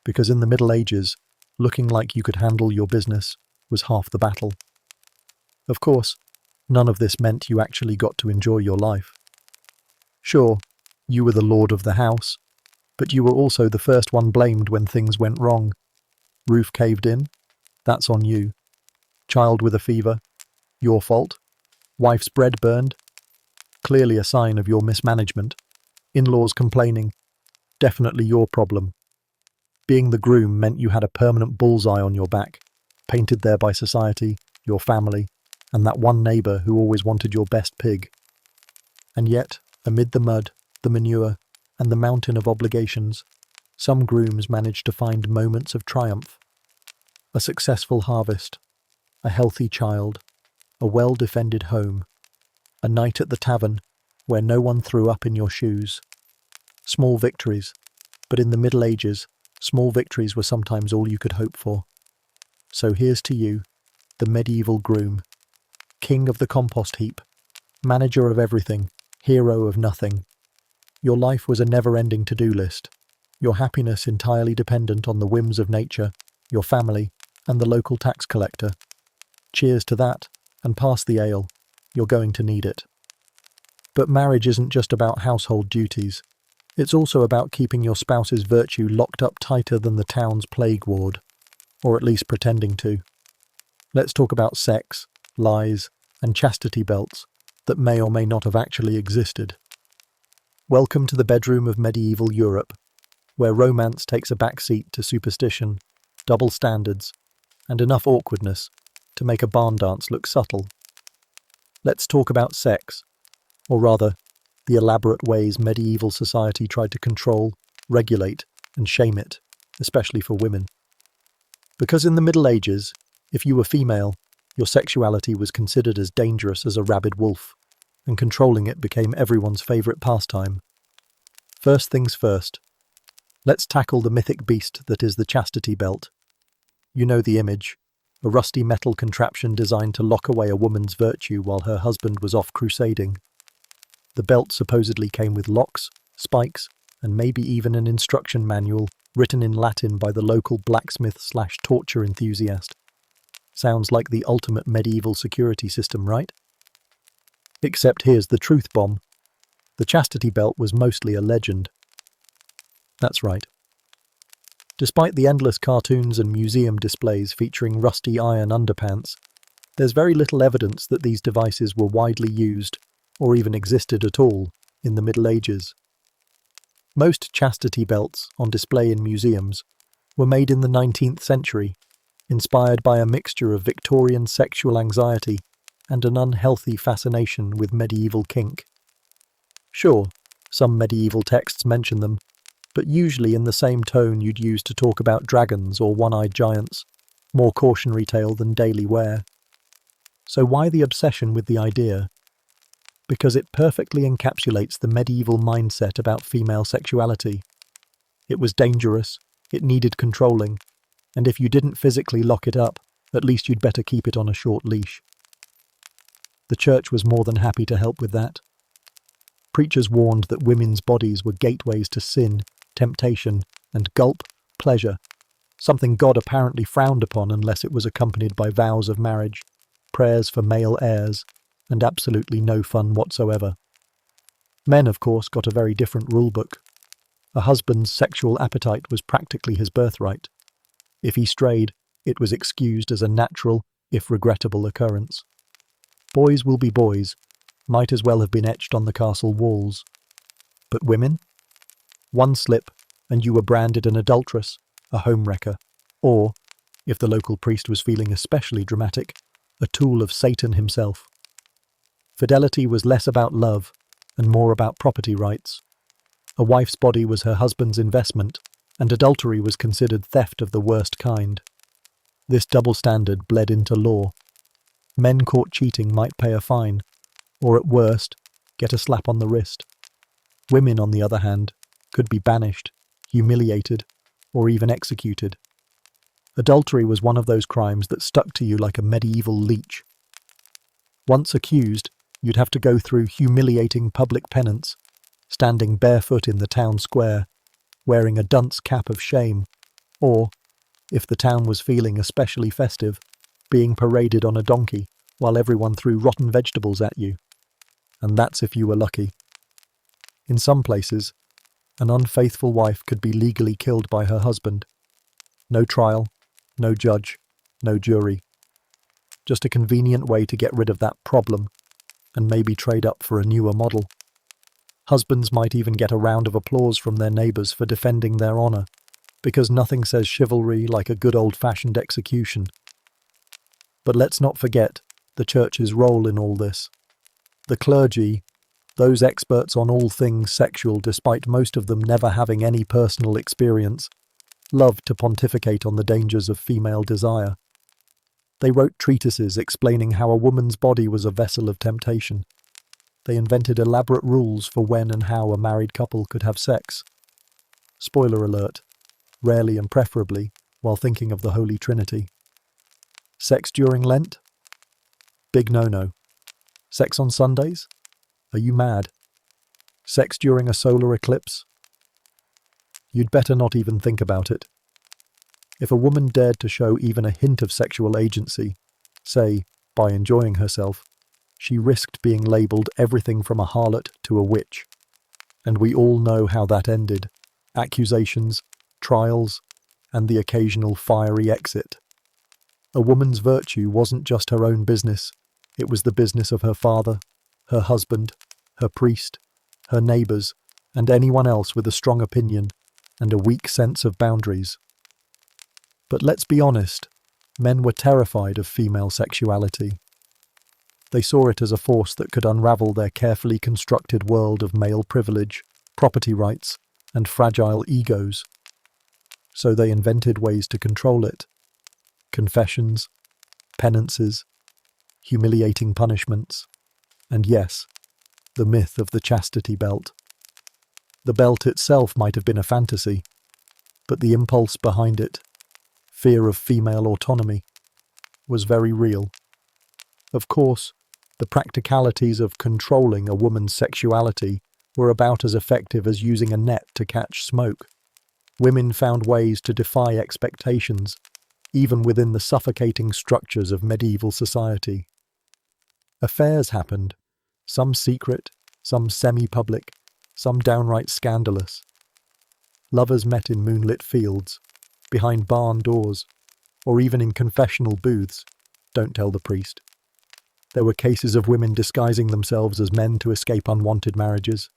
S1: because in the Middle Ages, looking like you could handle your business was half the battle. Of course, none of this meant you actually got to enjoy your life. Sure, you were the lord of the house, but you were also the first one blamed when things went wrong. Roof caved in? That's on you. Child with a fever? Your fault. Wife's bread burned? Clearly a sign of your mismanagement. In-laws complaining? Definitely your problem. Being the groom meant you had a permanent bullseye on your back, painted there by society, your family, and that one neighbour who always wanted your best pig. And yet, amid the mud, the manure, and the mountain of obligations, some grooms managed to find moments of triumph. A successful harvest, a healthy child, a well-defended home, a night at the tavern where no one threw up in your shoes. Small victories, but in the Middle Ages, small victories were sometimes all you could hope for. So here's to you, the medieval groom, king of the compost heap, manager of everything, hero of nothing. Your life was a never-ending to-do list, your happiness entirely dependent on the whims of nature, your family, and the local tax collector. Cheers to that, and pass the ale. You're going to need it. But marriage isn't just about household duties. It's also about keeping your spouse's virtue locked up tighter than the town's plague ward, or at least pretending to. Let's talk about sex, lies, and chastity belts that may or may not have actually existed. Welcome to the bedroom of medieval Europe, where romance takes a backseat to superstition, double standards, and enough awkwardness to make a barn dance look subtle. Let's talk about sex, or rather, the elaborate ways medieval society tried to control, regulate, and shame it, especially for women. Because in the Middle Ages, if you were female, your sexuality was considered as dangerous as a rabid wolf, and controlling it became everyone's favourite pastime. First things first, let's tackle the mythic beast that is the chastity belt. You know the image, a rusty metal contraption designed to lock away a woman's virtue while her husband was off crusading. The belt supposedly came with locks, spikes, and maybe even an instruction manual written in Latin by the local blacksmith/torture enthusiast. Sounds like the ultimate medieval security system, right? Except here's the truth bomb. The chastity belt was mostly a legend. That's right. Despite the endless cartoons and museum displays featuring rusty iron underpants, there's very little evidence that these devices were widely used, or even existed at all, in the Middle Ages. Most chastity belts on display in museums were made in the 19th century, inspired by a mixture of Victorian sexual anxiety and an unhealthy fascination with medieval kink. Sure, some medieval texts mention them, but usually in the same tone you'd use to talk about dragons or one-eyed giants, more cautionary tale than daily wear. So why the obsession with the idea? Because it perfectly encapsulates the medieval mindset about female sexuality. It was dangerous, it needed controlling, and if you didn't physically lock it up, at least you'd better keep it on a short leash. The church was more than happy to help with that. Preachers warned that women's bodies were gateways to sin, temptation, and pleasure, something God apparently frowned upon unless it was accompanied by vows of marriage, prayers for male heirs, and absolutely no fun whatsoever. Men, of course, got a very different rulebook. A husband's sexual appetite was practically his birthright. If he strayed, it was excused as a natural, if regrettable, occurrence. Boys will be boys, might as well have been etched on the castle walls. But women? One slip, and you were branded an adulteress, a homewrecker, or, if the local priest was feeling especially dramatic, a tool of Satan himself. Fidelity was less about love and more about property rights. A wife's body was her husband's investment, and adultery was considered theft of the worst kind. This double standard bled into law. Men caught cheating might pay a fine, or at worst, get a slap on the wrist. Women, on the other hand, could be banished, humiliated, or even executed. Adultery was one of those crimes that stuck to you like a medieval leech. Once accused, you'd have to go through humiliating public penance, standing barefoot in the town square, wearing a dunce cap of shame, or, if the town was feeling especially festive, being paraded on a donkey while everyone threw rotten vegetables at you. And that's if you were lucky. In some places, an unfaithful wife could be legally killed by her husband. No trial, no judge, no jury. Just a convenient way to get rid of that problem, and maybe trade up for a newer model. Husbands might even get a round of applause from their neighbours for defending their honour, because nothing says chivalry like a good old-fashioned execution. But let's not forget the church's role in all this. The clergy, those experts on all things sexual despite most of them never having any personal experience, loved to pontificate on the dangers of female desire. They wrote treatises explaining how a woman's body was a vessel of temptation. They invented elaborate rules for when and how a married couple could have sex. Spoiler alert, rarely and preferably while thinking of the Holy Trinity. Sex during Lent? Big no-no. Sex on Sundays? Are you mad? Sex during a solar eclipse? You'd better not even think about it. If a woman dared to show even a hint of sexual agency, say, by enjoying herself, she risked being labelled everything from a harlot to a witch. And we all know how that ended. Accusations, trials, and the occasional fiery exit. A woman's virtue wasn't just her own business, it was the business of her father, her husband, her priest, her neighbours, and anyone else with a strong opinion and a weak sense of boundaries. But let's be honest, men were terrified of female sexuality. They saw it as a force that could unravel their carefully constructed world of male privilege, property rights, and fragile egos. So they invented ways to control it. Confessions, penances, humiliating punishments, and yes, the myth of the chastity belt. The belt itself might have been a fantasy, but the impulse behind it, fear of female autonomy, was very real. Of course, the practicalities of controlling a woman's sexuality were about as effective as using a net to catch smoke. Women found ways to defy expectations, even within the suffocating structures of medieval society. Affairs happened, some secret, some semi-public, some downright scandalous. Lovers met in moonlit fields, behind barn doors, or even in confessional booths. Don't tell the priest. There were cases of women disguising themselves as men to escape unwanted marriages.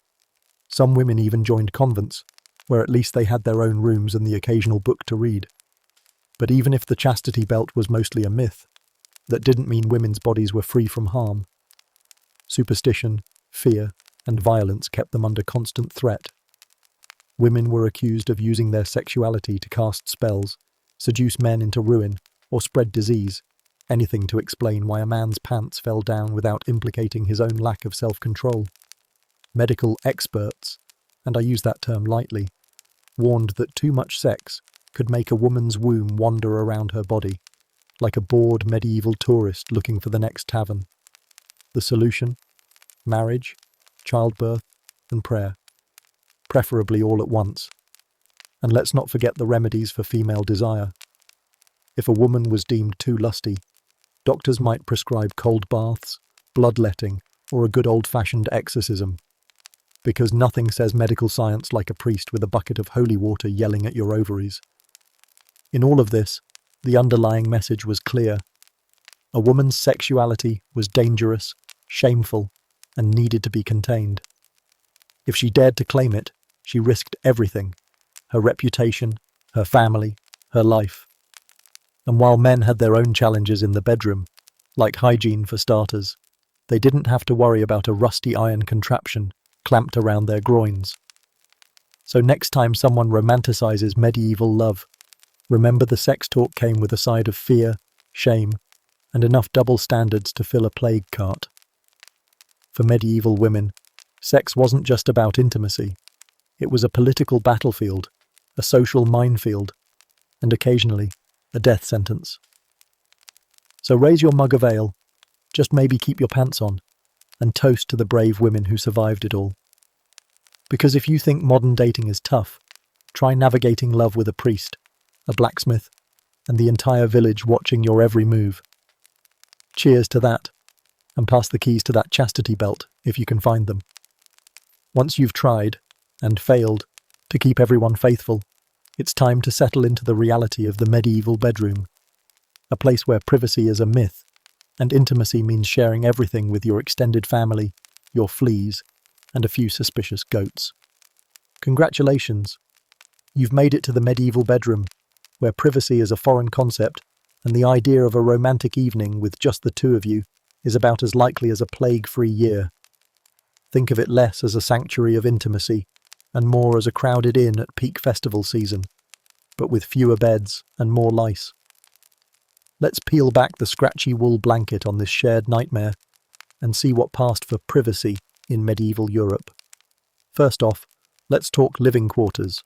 S1: Some women even joined convents, where at least they had their own rooms and the occasional book to read. But even if the chastity belt was mostly a myth, that didn't mean women's bodies were free from harm. Superstition, fear, and violence kept them under constant threat. Women were accused of using their sexuality to cast spells, seduce men into ruin, or spread disease, anything to explain why a man's pants fell down without implicating his own lack of self-control. Medical experts, and I use that term lightly, warned that too much sex could make a woman's womb wander around her body, like a bored medieval tourist looking for the next tavern. The solution? Marriage, childbirth, and prayer. Preferably all at once. And let's not forget the remedies for female desire. If a woman was deemed too lusty, doctors might prescribe cold baths, bloodletting, or a good old-fashioned exorcism. Because nothing says medical science like a priest with a bucket of holy water yelling at your ovaries. In all of this, the underlying message was clear. A woman's sexuality was dangerous, shameful, and needed to be contained. If she dared to claim it, she risked everything: her reputation, her family, her life. And while men had their own challenges in the bedroom, like hygiene for starters, they didn't have to worry about a rusty iron contraption clamped around their groins. So next time someone romanticizes medieval love, remember the sex talk came with a side of fear, shame, and enough double standards to fill a plague cart. For medieval women, sex wasn't just about intimacy. It was a political battlefield, a social minefield, and occasionally a death sentence. So raise your mug of ale, just maybe keep your pants on, and toast to the brave women who survived it all. Because if you think modern dating is tough, try navigating love with a priest, a blacksmith, and the entire village watching your every move. Cheers to that, and pass the keys to that chastity belt if you can find them. Once you've tried, and failed, to keep everyone faithful, it's time to settle into the reality of the medieval bedroom, a place where privacy is a myth, and intimacy means sharing everything with your extended family, your fleas, and a few suspicious goats. Congratulations! You've made it to the medieval bedroom, where privacy is a foreign concept, and the idea of a romantic evening with just the two of you is about as likely as a plague-free year. Think of it less as a sanctuary of intimacy, and more as a crowded inn at peak festival season, but with fewer beds and more lice. Let's peel back the scratchy wool blanket on this shared nightmare and see what passed for privacy in medieval Europe. First off, let's talk living quarters.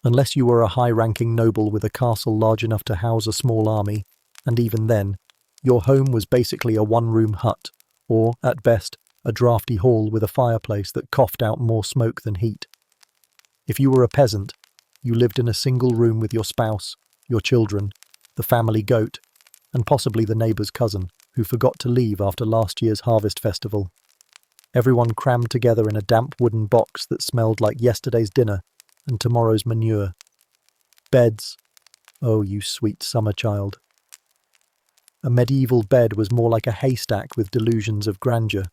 S1: Unless you were a high-ranking noble with a castle large enough to house a small army, and even then, your home was basically a one-room hut, or, at best, a drafty hall with a fireplace that coughed out more smoke than heat. If you were a peasant, you lived in a single room with your spouse, your children, the family goat, and possibly the neighbour's cousin, who forgot to leave after last year's harvest festival. Everyone crammed together in a damp wooden box that smelled like yesterday's dinner and tomorrow's manure. Beds. Oh, you sweet summer child. A medieval bed was more like a haystack with delusions of grandeur.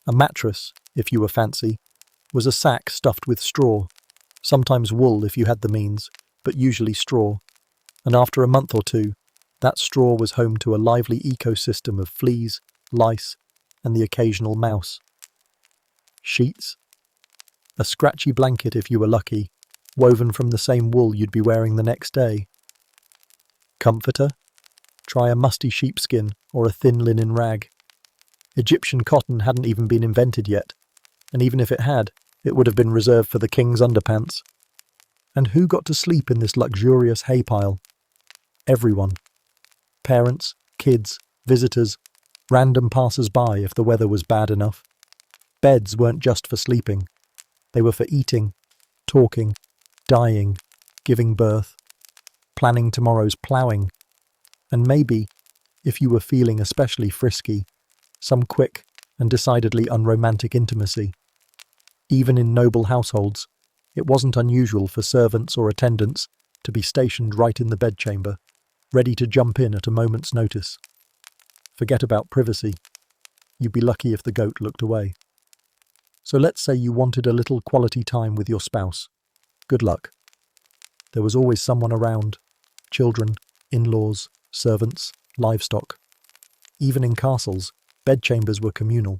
S1: A mattress, if you were fancy, was a sack stuffed with straw, sometimes wool if you had the means, but usually straw. And after a month or two, that straw was home to a lively ecosystem of fleas, lice, and the occasional mouse. Sheets? A scratchy blanket if you were lucky, woven from the same wool you'd be wearing the next day. Comforter? Try a musty sheepskin or a thin linen rag. Egyptian cotton hadn't even been invented yet, and even if it had, it would have been reserved for the king's underpants. And who got to sleep in this luxurious hay pile? Everyone. Parents, kids, visitors, random passers-by if the weather was bad enough. Beds weren't just for sleeping. They were for eating, talking, dying, giving birth, planning tomorrow's ploughing, and maybe, if you were feeling especially frisky, some quick and decidedly unromantic intimacy. Even in noble households, it wasn't unusual for servants or attendants to be stationed right in the bedchamber, ready to jump in at a moment's notice. Forget about privacy. You'd be lucky if the goat looked away. So let's say you wanted a little quality time with your spouse. Good luck. There was always someone around. Children, in-laws, servants, livestock. Even in castles, bedchambers were communal.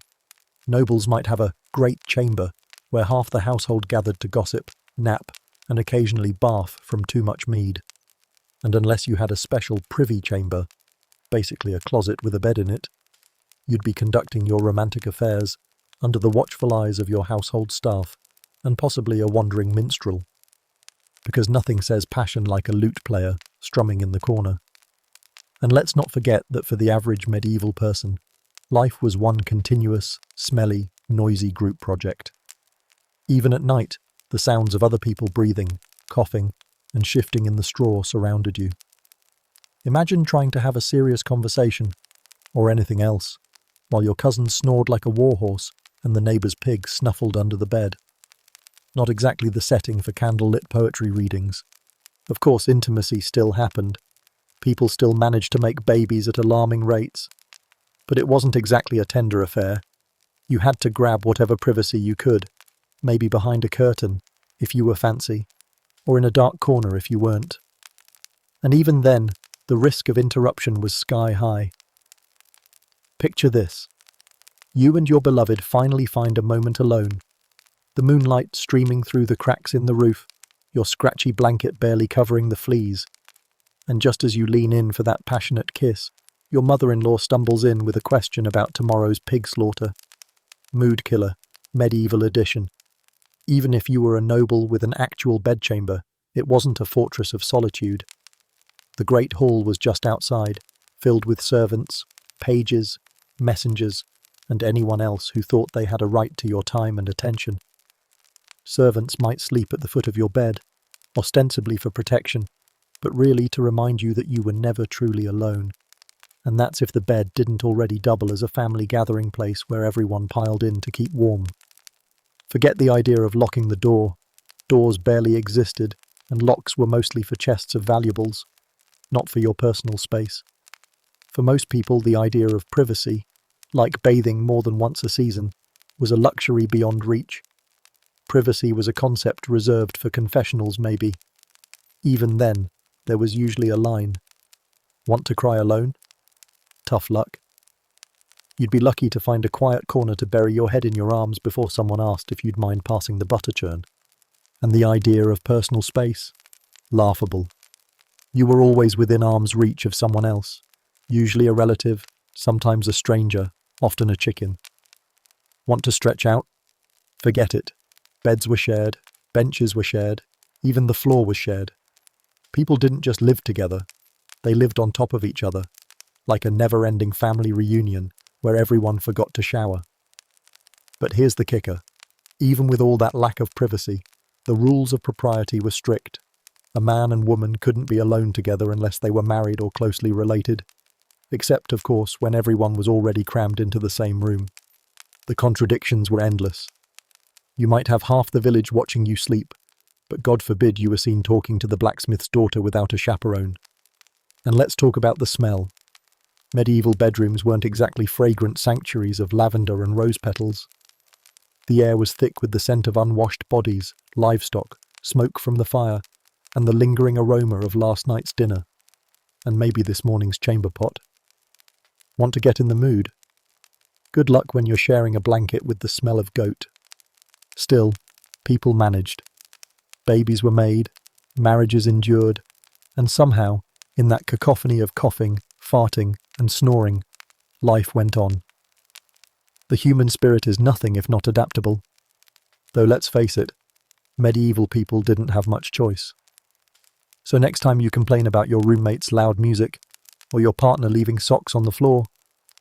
S1: Nobles might have a great chamber where half the household gathered to gossip, nap, and occasionally bath from too much mead. And unless you had a special privy chamber, basically a closet with a bed in it, you'd be conducting your romantic affairs under the watchful eyes of your household staff and possibly a wandering minstrel. Because nothing says passion like a lute player strumming in the corner. And let's not forget that for the average medieval person, life was one continuous, smelly, noisy group project. Even at night, the sounds of other people breathing, coughing, and shifting in the straw surrounded you. Imagine trying to have a serious conversation, or anything else, while your cousin snored like a warhorse and the neighbour's pig snuffled under the bed. Not exactly the setting for candlelit poetry readings. Of course, intimacy still happened. People still managed to make babies at alarming rates. But it wasn't exactly a tender affair. You had to grab whatever privacy you could, maybe behind a curtain, if you were fancy, or in a dark corner if you weren't. And even then, the risk of interruption was sky high. Picture this. You and your beloved finally find a moment alone. The moonlight streaming through the cracks in the roof, your scratchy blanket barely covering the fleas. And just as you lean in for that passionate kiss, your mother-in-law stumbles in with a question about tomorrow's pig slaughter. Mood killer, medieval edition. Even if you were a noble with an actual bedchamber, it wasn't a fortress of solitude. The great hall was just outside, filled with servants, pages, messengers, and anyone else who thought they had a right to your time and attention. Servants might sleep at the foot of your bed, ostensibly for protection, but really to remind you that you were never truly alone. And that's if the bed didn't already double as a family gathering place where everyone piled in to keep warm. Forget the idea of locking the door. Doors barely existed, and locks were mostly for chests of valuables, not for your personal space. For most people, the idea of privacy, like bathing more than once a season, was a luxury beyond reach. Privacy was a concept reserved for confessionals, maybe. Even then, there was usually a line. Want to cry alone? Tough luck. You'd be lucky to find a quiet corner to bury your head in your arms before someone asked if you'd mind passing the butter churn. And the idea of personal space? Laughable. You were always within arm's reach of someone else, usually a relative, sometimes a stranger, often a chicken. Want to stretch out? Forget it. Beds were shared, benches were shared, even the floor was shared. People didn't just live together, they lived on top of each other, like a never-ending family reunion where everyone forgot to shower. But here's the kicker. Even with all that lack of privacy, the rules of propriety were strict. A man and woman couldn't be alone together unless they were married or closely related, except, of course, when everyone was already crammed into the same room. The contradictions were endless. You might have half the village watching you sleep, but God forbid you were seen talking to the blacksmith's daughter without a chaperone. And let's talk about the smell. Medieval bedrooms weren't exactly fragrant sanctuaries of lavender and rose petals. The air was thick with the scent of unwashed bodies, livestock, smoke from the fire, and the lingering aroma of last night's dinner, and maybe this morning's chamber pot. Want to get in the mood? Good luck when you're sharing a blanket with the smell of goat. Still, people managed. Babies were made, marriages endured, and somehow, in that cacophony of coughing, farting, and snoring, life went on. The human spirit is nothing if not adaptable. Though let's face it, medieval people didn't have much choice. So next time you complain about your roommate's loud music, or your partner leaving socks on the floor,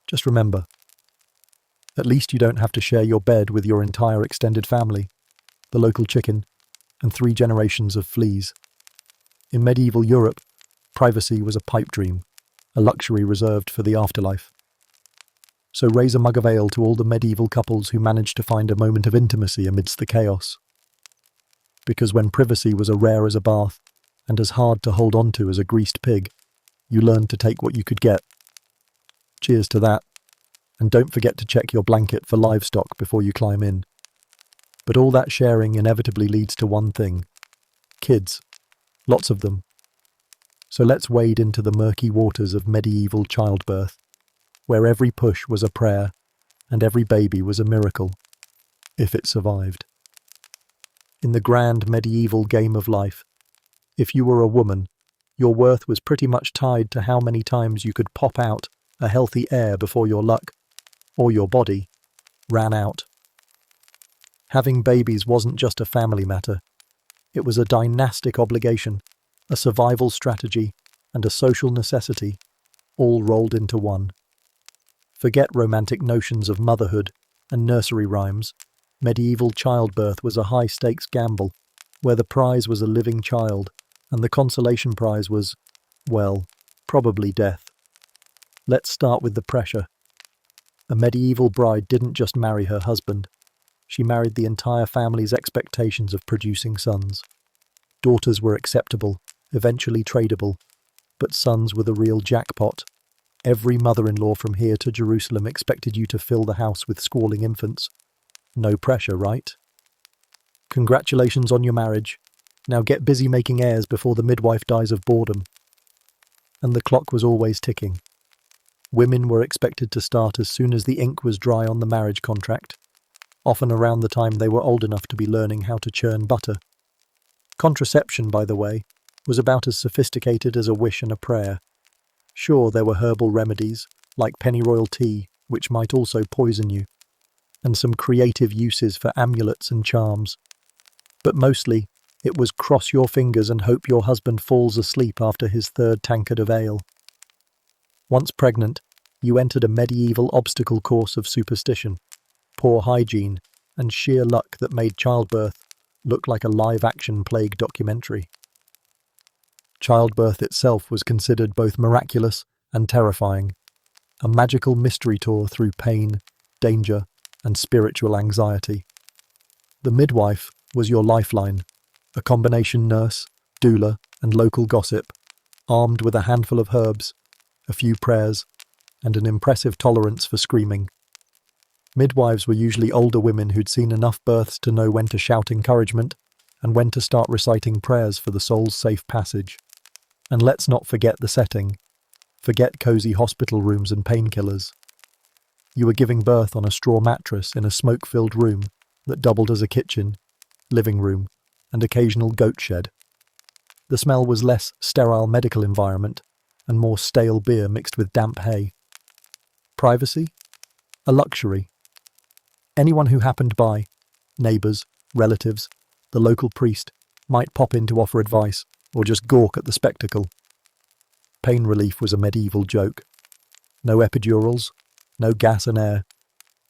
S1: just remember, at least you don't have to share your bed with your entire extended family, the local chicken, and 3 generations of fleas. In medieval Europe, privacy was a pipe dream, a luxury reserved for the afterlife. So raise a mug of ale to all the medieval couples who managed to find a moment of intimacy amidst the chaos. Because when privacy was as rare as a bath, and as hard to hold on to as a greased pig, you learned to take what you could get. Cheers to that, and don't forget to check your blanket for livestock before you climb in. But all that sharing inevitably leads to one thing: kids. Lots of them. So let's wade into the murky waters of medieval childbirth, where every push was a prayer, and every baby was a miracle, if it survived. In the grand medieval game of life, if you were a woman, your worth was pretty much tied to how many times you could pop out a healthy heir before your luck, or your body, ran out. Having babies wasn't just a family matter. It was a dynastic obligation, a survival strategy, and a social necessity, all rolled into one. Forget romantic notions of motherhood and nursery rhymes. Medieval childbirth was a high-stakes gamble, where the prize was a living child, and the consolation prize was, well, probably death. Let's start with the pressure. A medieval bride didn't just marry her husband. She married the entire family's expectations of producing sons. Daughters were acceptable, eventually tradable, but sons were the real jackpot. Every mother-in-law from here to Jerusalem expected you to fill the house with squalling infants. No pressure, right? Congratulations on your marriage. Now get busy making heirs before the midwife dies of boredom. And the clock was always ticking. Women were expected to start as soon as the ink was dry on the marriage contract, often around the time they were old enough to be learning how to churn butter. Contraception, by the way, was about as sophisticated as a wish and a prayer. Sure, there were herbal remedies, like pennyroyal tea, which might also poison you, and some creative uses for amulets and charms. But mostly, it was cross your fingers and hope your husband falls asleep after his 3rd tankard of ale. Once pregnant, you entered a medieval obstacle course of superstition, poor hygiene, and sheer luck that made childbirth look like a live-action plague documentary. Childbirth itself was considered both miraculous and terrifying, a magical mystery tour through pain, danger, and spiritual anxiety. The midwife was your lifeline, a combination nurse, doula, and local gossip, armed with a handful of herbs, a few prayers, and an impressive tolerance for screaming. Midwives were usually older women who'd seen enough births to know when to shout encouragement and when to start reciting prayers for the soul's safe passage. And let's not forget the setting. Forget cozy hospital rooms and painkillers. You were giving birth on a straw mattress in a smoke-filled room that doubled as a kitchen, living room, and occasional goat shed. The smell was less sterile medical environment and more stale beer mixed with damp hay. Privacy? A luxury. Anyone who happened by, neighbours, relatives, the local priest, might pop in to offer advice or just gawk at the spectacle. Pain relief was a medieval joke. No epidurals, no gas and air,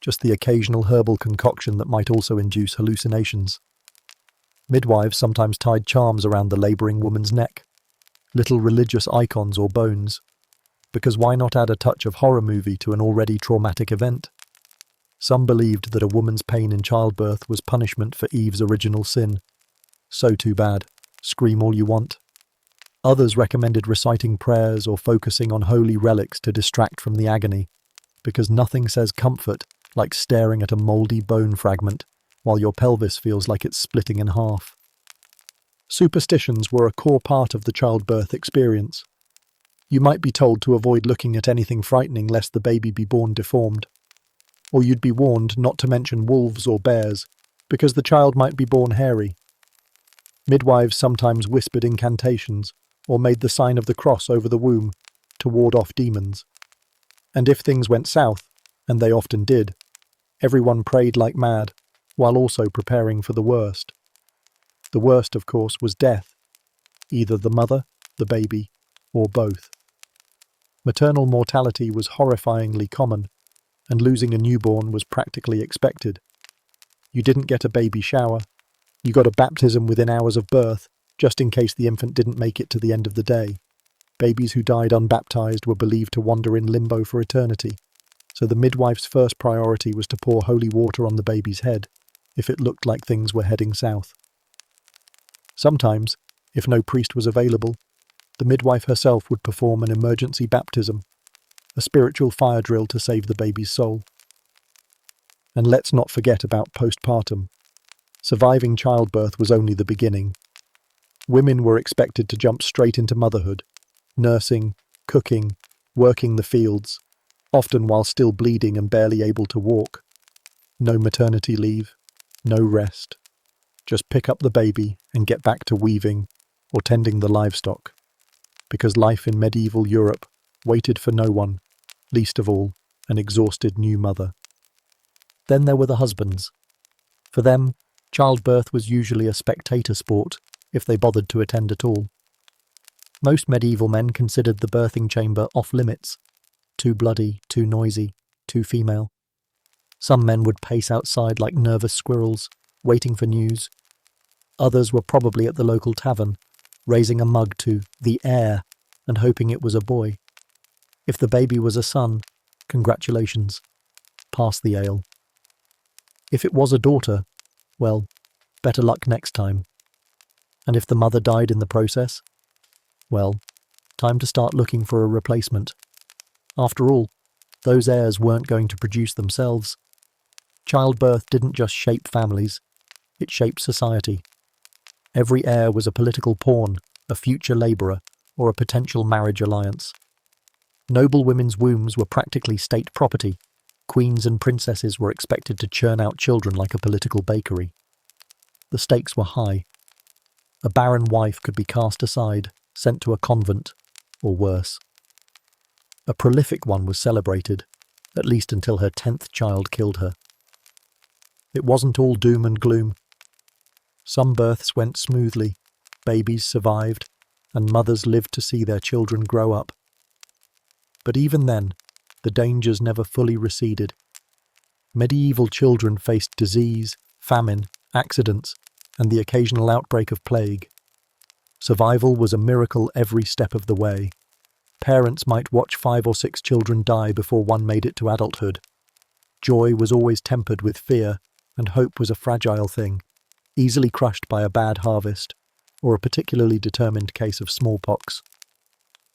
S1: just the occasional herbal concoction that might also induce hallucinations. Midwives sometimes tied charms around the labouring woman's neck, little religious icons or bones, because why not add a touch of horror movie to an already traumatic event? Some believed that a woman's pain in childbirth was punishment for Eve's original sin. So too bad. Scream all you want. Others recommended reciting prayers or focusing on holy relics to distract from the agony, because nothing says comfort like staring at a mouldy bone fragment while your pelvis feels like it's splitting in half. Superstitions were a core part of the childbirth experience. You might be told to avoid looking at anything frightening lest the baby be born deformed. Or you'd be warned not to mention wolves or bears, because the child might be born hairy. Midwives sometimes whispered incantations, or made the sign of the cross over the womb to ward off demons. And if things went south, and they often did, everyone prayed like mad, while also preparing for the worst. The worst, of course, was death, either the mother, the baby, or both. Maternal mortality was horrifyingly common, and losing a newborn was practically expected. You didn't get a baby shower. You got a baptism within hours of birth, just in case the infant didn't make it to the end of the day. Babies who died unbaptized were believed to wander in limbo for eternity, so the midwife's first priority was to pour holy water on the baby's head, if it looked like things were heading south. Sometimes, if no priest was available, the midwife herself would perform an emergency baptism, a spiritual fire drill to save the baby's soul. And let's not forget about postpartum. Surviving childbirth was only the beginning. Women were expected to jump straight into motherhood, nursing, cooking, working the fields, often while still bleeding and barely able to walk. No maternity leave, no rest. Just pick up the baby and get back to weaving or tending the livestock, because life in medieval Europe waited for no one, least of all an exhausted new mother. Then there were the husbands. For them, childbirth was usually a spectator sport, if they bothered to attend at all. Most medieval men considered the birthing chamber off-limits, too bloody, too noisy, too female. Some men would pace outside like nervous squirrels, waiting for news. Others were probably at the local tavern, raising a mug to the heir and hoping it was a boy. If the baby was a son, congratulations. Pass the ale. If it was a daughter, well, better luck next time. And if the mother died in the process, well, time to start looking for a replacement. After all, those heirs weren't going to produce themselves. Childbirth didn't just shape families, it shaped society. Every heir was a political pawn, a future labourer, or a potential marriage alliance. Noble women's wombs were practically state property. Queens and princesses were expected to churn out children like a political bakery. The stakes were high. A barren wife could be cast aside, sent to a convent, or worse. A prolific one was celebrated, at least until her 10th child killed her. It wasn't all doom and gloom. Some births went smoothly, babies survived, and mothers lived to see their children grow up. But even then, the dangers never fully receded. Medieval children faced disease, famine, accidents, and the occasional outbreak of plague. Survival was a miracle every step of the way. Parents might watch 5 or 6 children die before one made it to adulthood. Joy was always tempered with fear, and hope was a fragile thing, easily crushed by a bad harvest, or a particularly determined case of smallpox.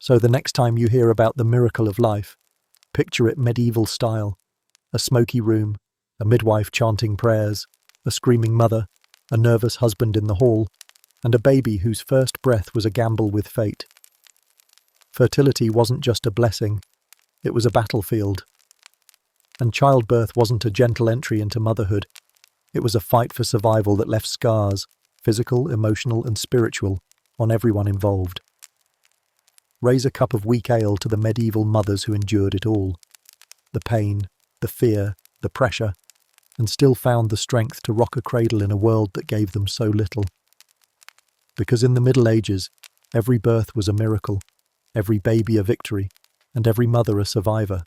S1: So the next time you hear about the miracle of life, picture it medieval style: a smoky room, a midwife chanting prayers, a screaming mother, a nervous husband in the hall, and a baby whose first breath was a gamble with fate. Fertility wasn't just a blessing, it was a battlefield. And childbirth wasn't a gentle entry into motherhood, it was a fight for survival that left scars, physical, emotional, and spiritual, on everyone involved. Raise a cup of weak ale to the medieval mothers who endured it all. The pain, the fear, the pressure, and still found the strength to rock a cradle in a world that gave them so little. Because in the Middle Ages, every birth was a miracle, every baby a victory, and every mother a survivor.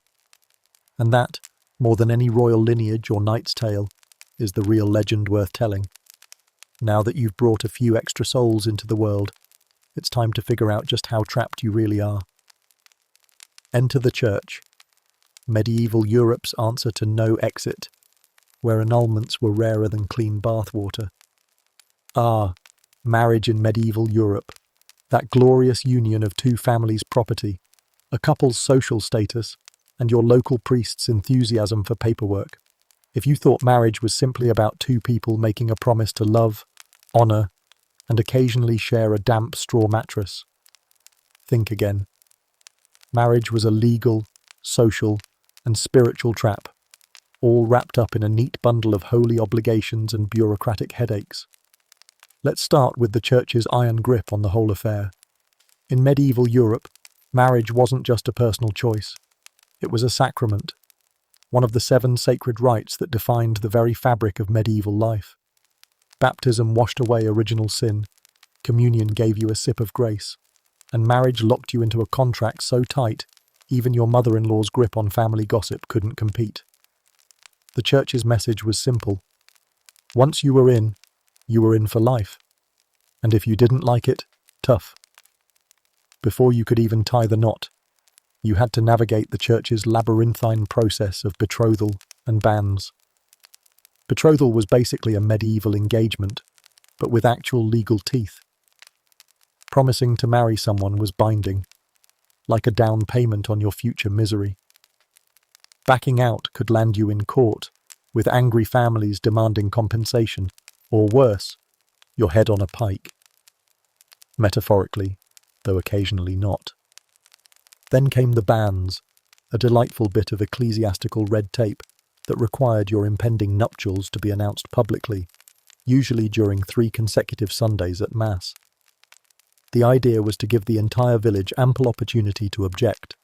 S1: And that, more than any royal lineage or knight's tale, is the real legend worth telling. Now that you've brought a few extra souls into the world, it's time to figure out just how trapped you really are. Enter the church, medieval Europe's answer to no exit, where annulments were rarer than clean bathwater. Ah, marriage in medieval Europe, that glorious union of two families' property, a couple's social status, and your local priest's enthusiasm for paperwork. If you thought marriage was simply about two people making a promise to love, honour, and occasionally share a damp straw mattress, think again. Marriage was a legal, social, and spiritual trap, all wrapped up in a neat bundle of holy obligations and bureaucratic headaches. Let's start with the Church's iron grip on the whole affair. In medieval Europe, marriage wasn't just a personal choice. It was a sacrament, one of the 7 sacred rites that defined the very fabric of medieval life. Baptism washed away original sin, communion gave you a sip of grace, and marriage locked you into a contract so tight, even your mother-in-law's grip on family gossip couldn't compete. The Church's message was simple. Once you were in for life. And if you didn't like it, tough. Before you could even tie the knot, you had to navigate the Church's labyrinthine process of betrothal and banns. Betrothal was basically a medieval engagement, but with actual legal teeth. Promising to marry someone was binding, like a down payment on your future misery. Backing out could land you in court, with angry families demanding compensation, or worse, your head on a pike. Metaphorically, though occasionally not. Then came the banns, a delightful bit of ecclesiastical red tape that required your impending nuptials to be announced publicly, usually during 3 consecutive Sundays at Mass. The idea was to give the entire village ample opportunity to object,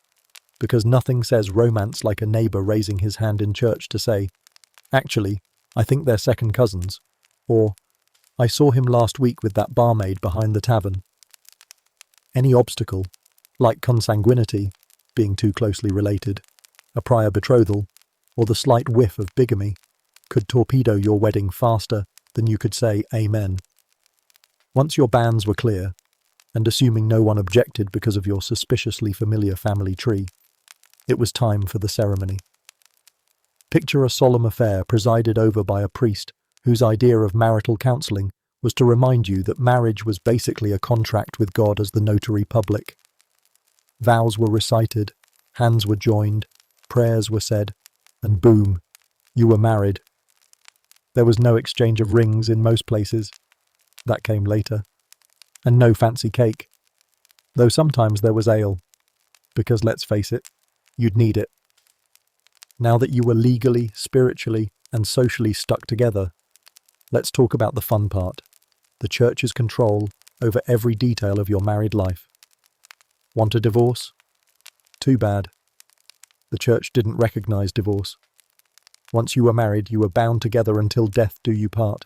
S1: because nothing says romance like a neighbour raising his hand in church to say, "Actually, I think they're second cousins," or, "I saw him last week with that barmaid behind the tavern." Any obstacle, like consanguinity, being too closely related, a prior betrothal, or the slight whiff of bigamy, could torpedo your wedding faster than you could say amen. Once your banns were clear, and assuming no one objected because of your suspiciously familiar family tree, it was time for the ceremony. Picture a solemn affair presided over by a priest whose idea of marital counselling was to remind you that marriage was basically a contract with God as the notary public. Vows were recited, hands were joined, prayers were said, and boom, you were married. There was no exchange of rings in most places. That came later. And no fancy cake. Though sometimes there was ale. Because let's face it, you'd need it. Now that you were legally, spiritually, and socially stuck together, let's talk about the fun part, the Church's control over every detail of your married life. Want a divorce? Too bad. The Church didn't recognize divorce. Once you were married, you were bound together until death do you part,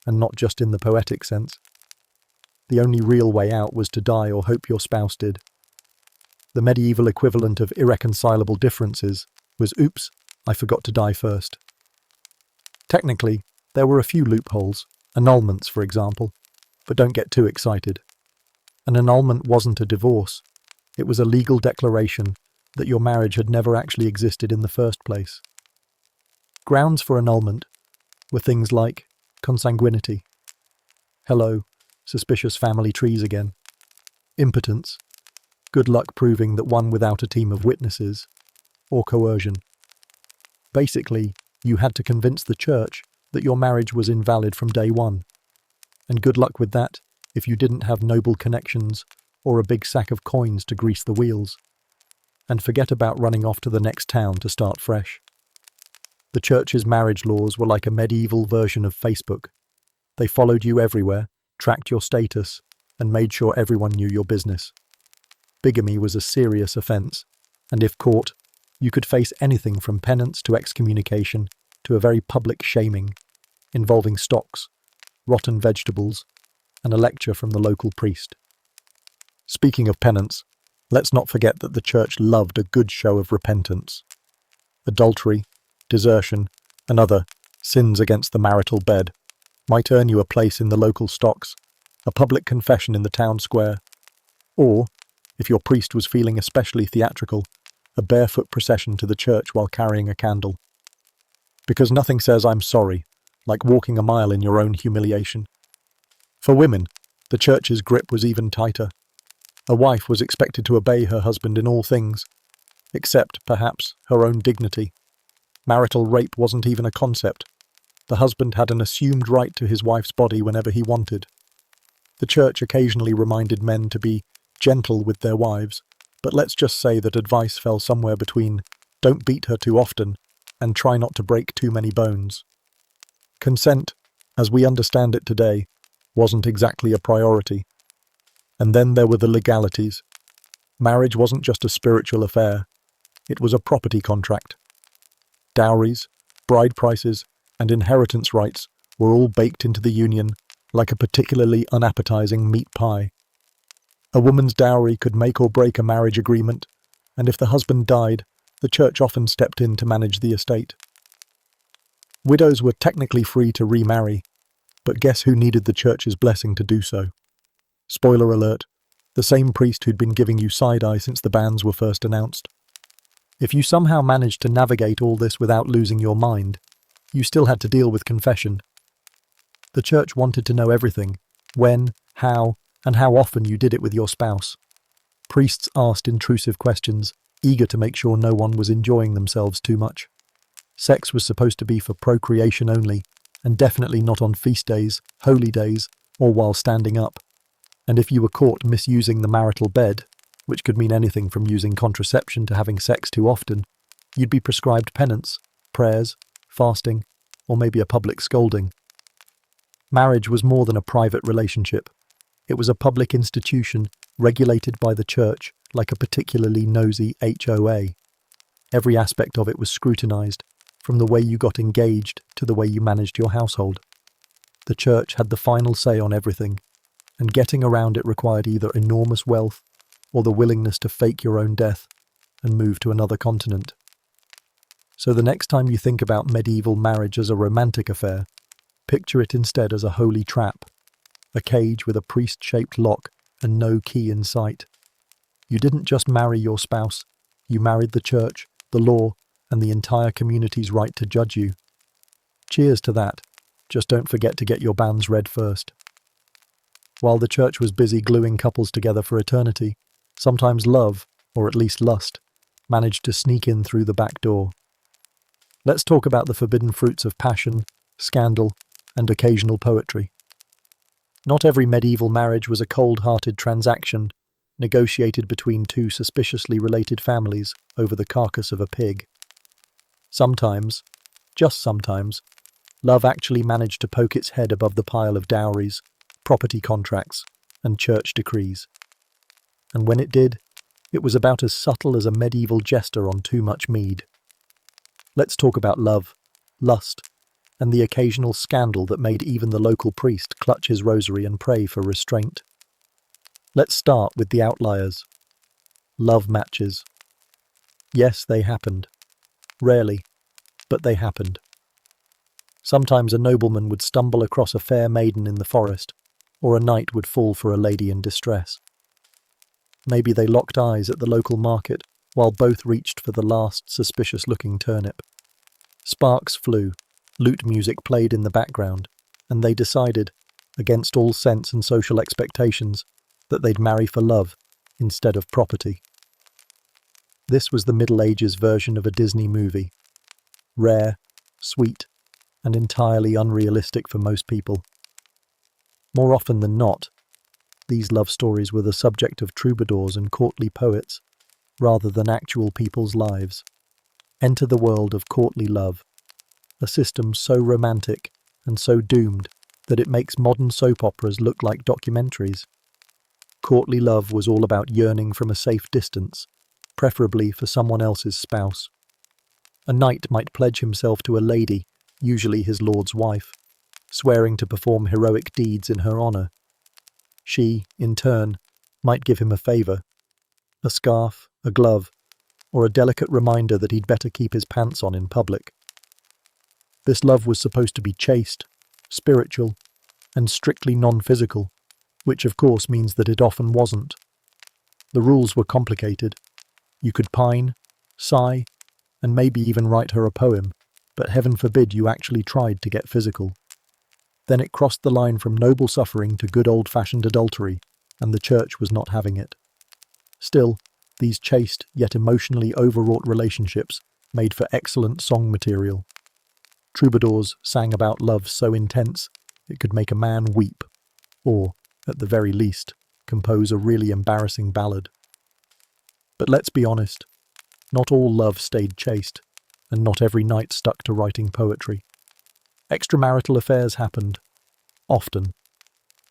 S1: and not just in the poetic sense. The only real way out was to die or hope your spouse did. The medieval equivalent of irreconcilable differences was, "Oops, I forgot to die first." Technically, there were a few loopholes, annulments for example, but don't get too excited. An annulment wasn't a divorce. It was a legal declaration that your marriage had never actually existed in the first place. Grounds for annulment were things like consanguinity. Hello, suspicious family trees again. Impotence. Good luck proving that one without a team of witnesses. Or coercion. Basically, you had to convince the Church that your marriage was invalid from day one. And good luck with that if you didn't have noble connections or a big sack of coins to grease the wheels. And forget about running off to the next town to start fresh. The Church's marriage laws were like a medieval version of Facebook. They followed you everywhere, tracked your status, and made sure everyone knew your business. Bigamy was a serious offence, and if caught, you could face anything from penance to excommunication to a very public shaming, involving stocks, rotten vegetables, and a lecture from the local priest. Speaking of penance, let's not forget that the Church loved a good show of repentance. Adultery, desertion, and other sins against the marital bed might earn you a place in the local stocks, a public confession in the town square, or, if your priest was feeling especially theatrical, a barefoot procession to the church while carrying a candle. Because nothing says I'm sorry, like walking a mile in your own humiliation. For women, the church's grip was even tighter. A wife was expected to obey her husband in all things, except, perhaps, her own dignity. Marital rape wasn't even a concept. The husband had an assumed right to his wife's body whenever he wanted. The church occasionally reminded men to be gentle with their wives, but let's just say that advice fell somewhere between don't beat her too often and try not to break too many bones. Consent, as we understand it today, wasn't exactly a priority. And then there were the legalities. Marriage wasn't just a spiritual affair, it was a property contract. Dowries, bride prices, and inheritance rights were all baked into the union like a particularly unappetizing meat pie. A woman's dowry could make or break a marriage agreement, and if the husband died, the church often stepped in to manage the estate. Widows were technically free to remarry, but guess who needed the church's blessing to do so? Spoiler alert, the same priest who'd been giving you side-eye since the bans were first announced. If you somehow managed to navigate all this without losing your mind, you still had to deal with confession. The church wanted to know everything, when, how, and how often you did it with your spouse. Priests asked intrusive questions, eager to make sure no one was enjoying themselves too much. Sex was supposed to be for procreation only, and definitely not on feast days, holy days, or while standing up. And if you were caught misusing the marital bed, which could mean anything from using contraception to having sex too often, you'd be prescribed penance, prayers, fasting, or maybe a public scolding. Marriage was more than a private relationship. It was a public institution regulated by the church like a particularly nosy HOA. Every aspect of it was scrutinized, from the way you got engaged to the way you managed your household. The church had the final say on everything, and getting around it required either enormous wealth or the willingness to fake your own death and move to another continent. So the next time you think about medieval marriage as a romantic affair, picture it instead as a holy trap, a cage with a priest-shaped lock and no key in sight. You didn't just marry your spouse, you married the church, the law, and the entire community's right to judge you. Cheers to that. Just don't forget to get your banns read first. While the church was busy gluing couples together for eternity, sometimes love, or at least lust, managed to sneak in through the back door. Let's talk about the forbidden fruits of passion, scandal, and occasional poetry. Not every medieval marriage was a cold-hearted transaction, negotiated between two suspiciously related families over the carcass of a pig. Sometimes, just sometimes, love actually managed to poke its head above the pile of dowries, property contracts, and church decrees. And when it did, it was about as subtle as a medieval jester on too much mead. Let's talk about love, lust, and the occasional scandal that made even the local priest clutch his rosary and pray for restraint. Let's start with the outliers. Love matches. Yes, they happened. Rarely, but they happened. Sometimes a nobleman would stumble across a fair maiden in the forest, or a knight would fall for a lady in distress. Maybe they locked eyes at the local market while both reached for the last suspicious-looking turnip. Sparks flew, lute music played in the background, and they decided, against all sense and social expectations, that they'd marry for love instead of property. This was the Middle Ages version of a Disney movie. Rare, sweet, and entirely unrealistic for most people. More often than not, these love stories were the subject of troubadours and courtly poets, rather than actual people's lives. Enter the world of courtly love, a system so romantic and so doomed that it makes modern soap operas look like documentaries. Courtly love was all about yearning from a safe distance, preferably for someone else's spouse. A knight might pledge himself to a lady, usually his lord's wife, swearing to perform heroic deeds in her honour. She, in turn, might give him a favour, a scarf, a glove, or a delicate reminder that he'd better keep his pants on in public. This love was supposed to be chaste, spiritual, and strictly non-physical, which of course means that it often wasn't. The rules were complicated. You could pine, sigh, and maybe even write her a poem, but heaven forbid you actually tried to get physical. Then it crossed the line from noble suffering to good old-fashioned adultery, and the church was not having it. Still, these chaste yet emotionally overwrought relationships made for excellent song material. Troubadours sang about love so intense it could make a man weep, or, at the very least, compose a really embarrassing ballad. But let's be honest, not all love stayed chaste, and not every knight stuck to writing poetry. Extramarital affairs happened, often.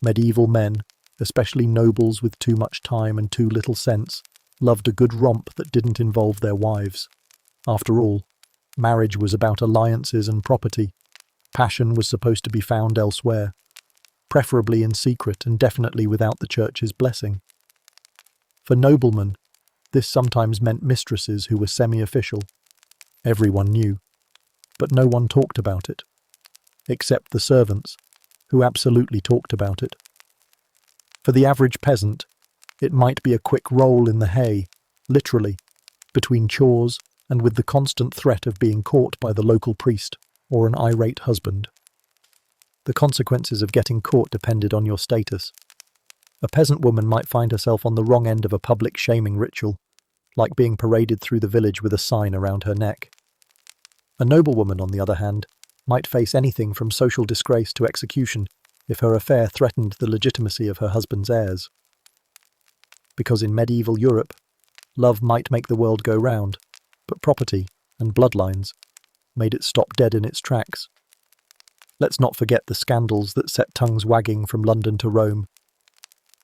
S1: Medieval men, especially nobles with too much time and too little sense, loved a good romp that didn't involve their wives. After all, marriage was about alliances and property. Passion was supposed to be found elsewhere, preferably in secret and definitely without the church's blessing. For noblemen, this sometimes meant mistresses who were semi-official. Everyone knew, but no one talked about it, except the servants, who absolutely talked about it. For the average peasant, it might be a quick roll in the hay, literally, between chores and with the constant threat of being caught by the local priest or an irate husband. The consequences of getting caught depended on your status. A peasant woman might find herself on the wrong end of a public shaming ritual, like being paraded through the village with a sign around her neck. A noblewoman, on the other hand, might face anything from social disgrace to execution if her affair threatened the legitimacy of her husband's heirs. Because in medieval Europe, love might make the world go round, but property and bloodlines made it stop dead in its tracks. Let's not forget the scandals that set tongues wagging from London to Rome.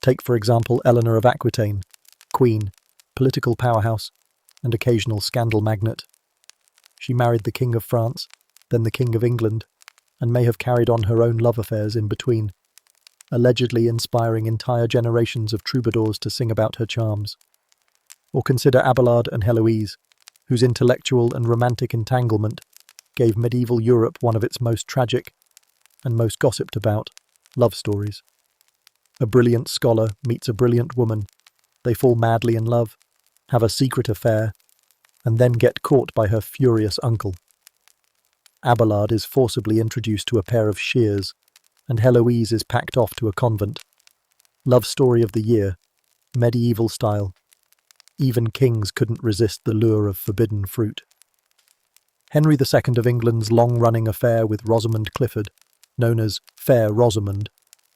S1: Take, for example, Eleanor of Aquitaine, queen, political powerhouse, and occasional scandal magnate. She married the King of France, then the King of England, and may have carried on her own love affairs in between, allegedly inspiring entire generations of troubadours to sing about her charms. Or consider Abelard and Heloise, whose intellectual and romantic entanglement gave medieval Europe one of its most tragic and most gossiped about love stories. A brilliant scholar meets a brilliant woman, they fall madly in love, have a secret affair, and then get caught by her furious uncle. Abelard is forcibly introduced to a pair of shears, and Heloise is packed off to a convent. Love story of the year, medieval style. Even kings couldn't resist the lure of forbidden fruit. Henry II of England's long-running affair with Rosamund Clifford, known as Fair Rosamund,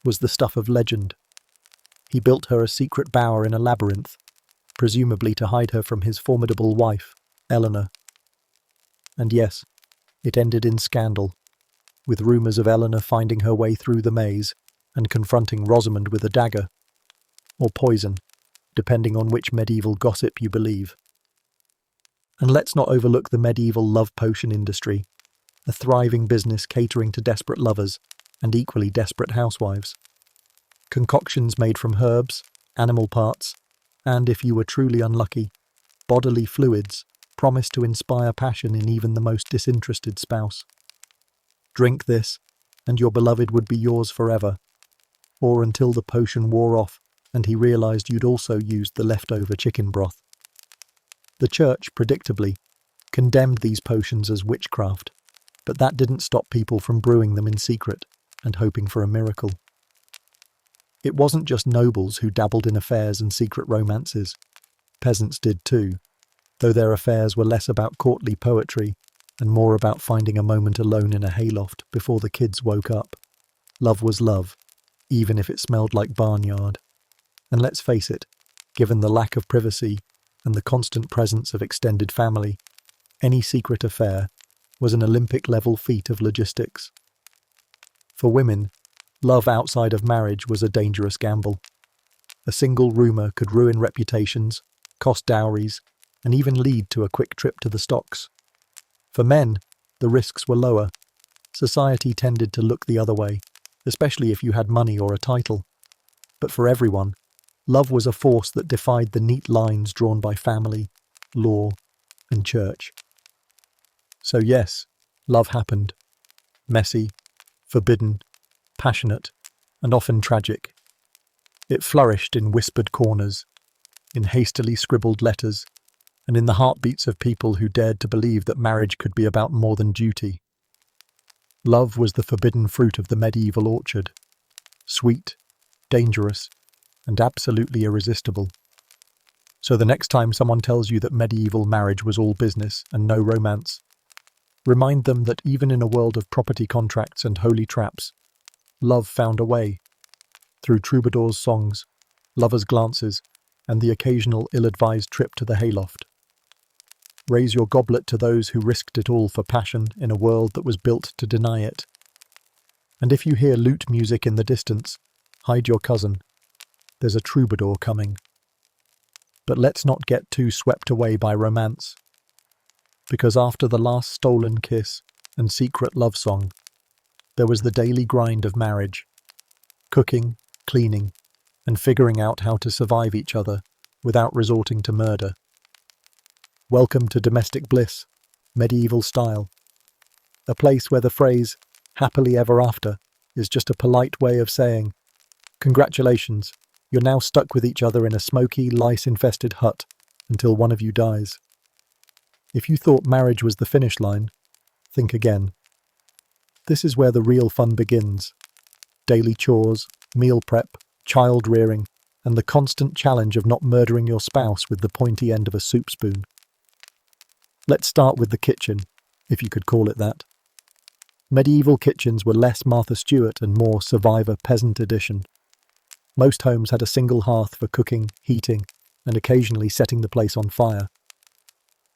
S1: was the stuff of legend. He built her a secret bower in a labyrinth, presumably to hide her from his formidable wife, Eleanor. And yes, it ended in scandal, with rumours of Eleanor finding her way through the maze and confronting Rosamund with a dagger, or poison, depending on which medieval gossip you believe. And let's not overlook the medieval love potion industry, a thriving business catering to desperate lovers and equally desperate housewives. Concoctions made from herbs, animal parts, and, if you were truly unlucky, bodily fluids promised to inspire passion in even the most disinterested spouse. Drink this, and your beloved would be yours forever, or until the potion wore off and he realised you'd also used the leftover chicken broth. The church, predictably, condemned these potions as witchcraft, but that didn't stop people from brewing them in secret and hoping for a miracle. It wasn't just nobles who dabbled in affairs and secret romances. Peasants did too, though their affairs were less about courtly poetry and more about finding a moment alone in a hayloft before the kids woke up. Love was love, even if it smelled like barnyard. And let's face it, given the lack of privacy and the constant presence of extended family, any secret affair was an Olympic-level feat of logistics. For women, love outside of marriage was a dangerous gamble. A single rumour could ruin reputations, cost dowries, and even lead to a quick trip to the stocks. For men, the risks were lower. Society tended to look the other way, especially if you had money or a title. But for everyone, love was a force that defied the neat lines drawn by family, law, and church. So yes, love happened. Messy, forbidden, passionate, and often tragic. It flourished in whispered corners, in hastily scribbled letters, and in the heartbeats of people who dared to believe that marriage could be about more than duty. Love was the forbidden fruit of the medieval orchard, sweet, dangerous, and absolutely irresistible. So the next time someone tells you that medieval marriage was all business and no romance, remind them that even in a world of property contracts and holy traps, love found a way, through troubadours' songs, lovers' glances, and the occasional ill-advised trip to the hayloft. Raise your goblet to those who risked it all for passion in a world that was built to deny it. And if you hear lute music in the distance, hide your cousin. There's a troubadour coming. But let's not get too swept away by romance, because after the last stolen kiss and secret love song, there was the daily grind of marriage, cooking, cleaning, and figuring out how to survive each other without resorting to murder. Welcome to domestic bliss, medieval style, a place where the phrase happily ever after is just a polite way of saying, congratulations, you're now stuck with each other in a smoky, lice-infested hut until one of you dies. If you thought marriage was the finish line, think again. This is where the real fun begins. Daily chores, meal prep, child rearing, and the constant challenge of not murdering your spouse with the pointy end of a soup spoon. Let's start with the kitchen, if you could call it that. Medieval kitchens were less Martha Stewart and more Survivor Peasant edition. Most homes had a single hearth for cooking, heating, and occasionally setting the place on fire.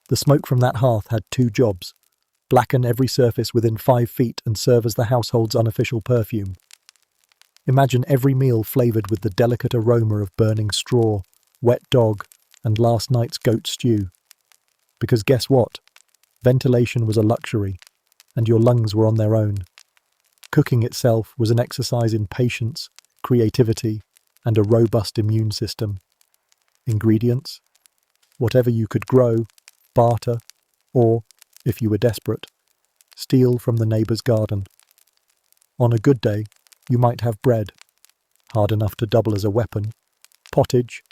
S1: The smoke from that hearth had two jobs: blacken every surface within 5 feet and serve as the household's unofficial perfume. Imagine every meal flavoured with the delicate aroma of burning straw, wet dog, and last night's goat stew. Because guess what? Ventilation was a luxury, and your lungs were on their own. Cooking itself was an exercise in patience, creativity, and a robust immune system. Ingredients? Whatever you could grow, barter, or, if you were desperate, steal from the neighbour's garden. On a good day, you might have bread, hard enough to double as a weapon, pottage,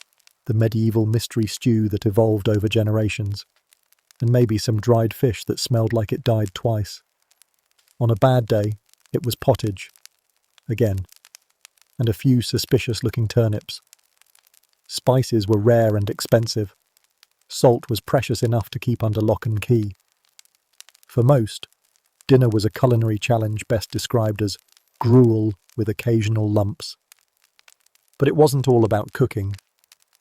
S1: the medieval mystery stew that evolved over generations, and maybe some dried fish that smelled like it died twice. On a bad day, it was pottage, again, and a few suspicious-looking turnips. Spices were rare and expensive. Salt was precious enough to keep under lock and key. For most, dinner was a culinary challenge best described as gruel with occasional lumps. But it wasn't all about cooking.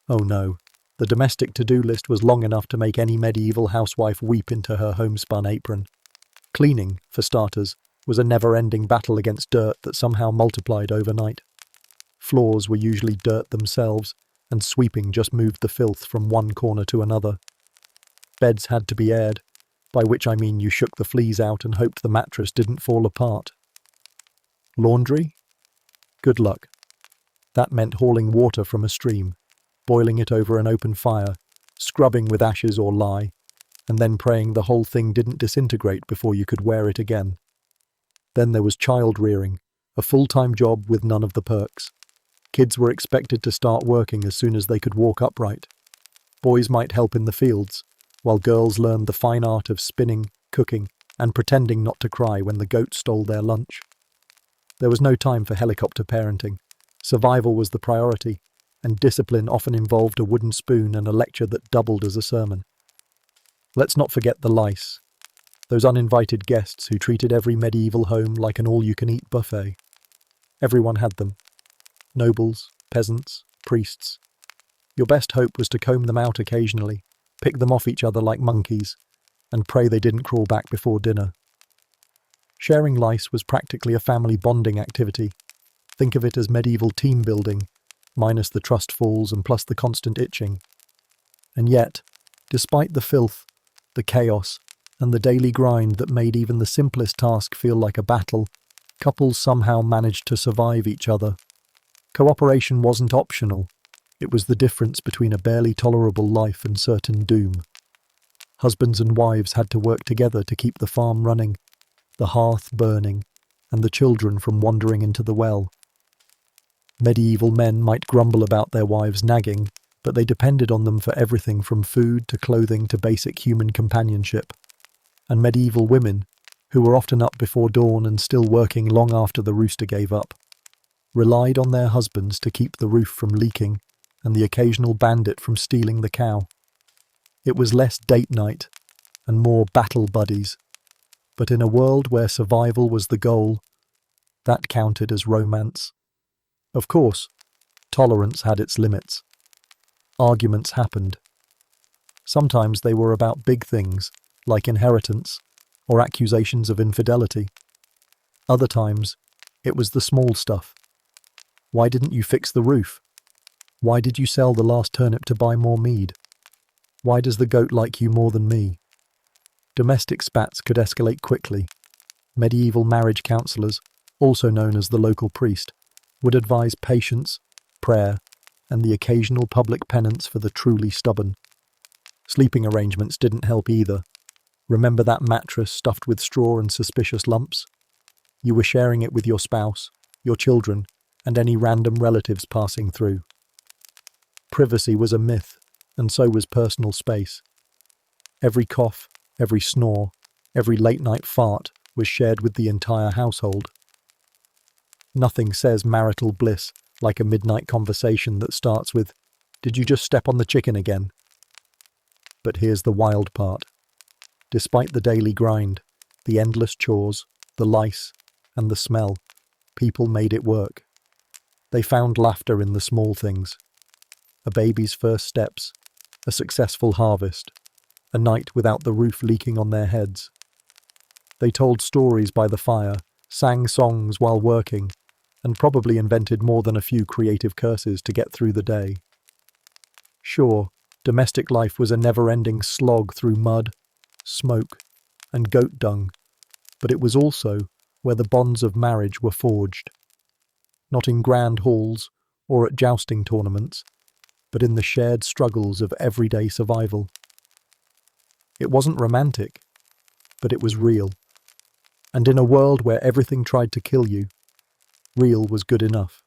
S1: Oh no, the domestic to-do list was long enough to make any medieval housewife weep into her homespun apron. Cleaning, for starters, was a never-ending battle against dirt that somehow multiplied overnight. Floors were usually dirt themselves, and sweeping just moved the filth from one corner to another. Beds had to be aired, by which I mean you shook the fleas out and hoped the mattress didn't fall apart. Laundry? Good luck. That meant hauling water from a stream, boiling it over an open fire, scrubbing with ashes or lye, and then praying the whole thing didn't disintegrate before you could wear it again. Then there was child rearing, a full-time job with none of the perks. Kids were expected to start working as soon as they could walk upright. Boys might help in the fields, while girls learned the fine art of spinning, cooking, and pretending not to cry when the goat stole their lunch. There was no time for helicopter parenting. Survival was the priority, and discipline often involved a wooden spoon and a lecture that doubled as a sermon. Let's not forget the lice, those uninvited guests who treated every medieval home like an all-you-can-eat buffet. Everyone had them. Nobles, peasants, priests. Your best hope was to comb them out occasionally, pick them off each other like monkeys, and pray they didn't crawl back before dinner. Sharing lice was practically a family bonding activity. Think of it as medieval team building, minus the trust falls and plus the constant itching. And yet, despite the filth, the chaos, and the daily grind that made even the simplest task feel like a battle, couples somehow managed to survive each other. Cooperation wasn't optional. It was the difference between a barely tolerable life and certain doom. Husbands and wives had to work together to keep the farm running, the hearth burning, and the children from wandering into the well. Medieval men might grumble about their wives nagging, but they depended on them for everything from food to clothing to basic human companionship. And medieval women, who were often up before dawn and still working long after the rooster gave up, relied on their husbands to keep the roof from leaking and the occasional bandit from stealing the cow. It was less date night and more battle buddies, but in a world where survival was the goal, that counted as romance. Of course, tolerance had its limits. Arguments happened. Sometimes they were about big things, like inheritance or accusations of infidelity. Other times, it was the small stuff. Why didn't you fix the roof? Why did you sell the last turnip to buy more mead? Why does the goat like you more than me? Domestic spats could escalate quickly. Medieval marriage counsellors, also known as the local priest, would advise patience, prayer, and the occasional public penance for the truly stubborn. Sleeping arrangements didn't help either. Remember that mattress stuffed with straw and suspicious lumps? You were sharing it with your spouse, your children, and any random relatives passing through. Privacy was a myth, and so was personal space. Every cough, every snore, every late-night fart was shared with the entire household. Nothing says marital bliss like a midnight conversation that starts with, "Did you just step on the chicken again?" But here's the wild part. Despite the daily grind, the endless chores, the lice, and the smell, people made it work. They found laughter in the small things. A baby's first steps, a successful harvest, a night without the roof leaking on their heads. They told stories by the fire, sang songs while working, and probably invented more than a few creative curses to get through the day. Sure, domestic life was a never-ending slog through mud, smoke, and goat dung, but it was also where the bonds of marriage were forged. Not in grand halls or at jousting tournaments, but in the shared struggles of everyday survival. It wasn't romantic, but it was real. And in a world where everything tried to kill you, real was good enough.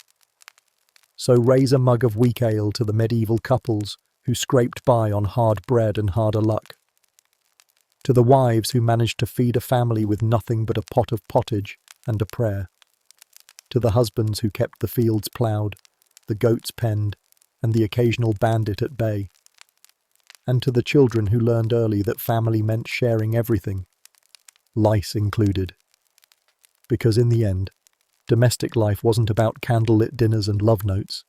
S1: So raise a mug of weak ale to the medieval couples who scraped by on hard bread and harder luck. To the wives who managed to feed a family with nothing but a pot of pottage and a prayer. To the husbands who kept the fields ploughed, the goats penned, and the occasional bandit at bay. And to the children who learned early that family meant sharing everything, lice included. Because in the end, domestic life wasn't about candlelit dinners and love notes.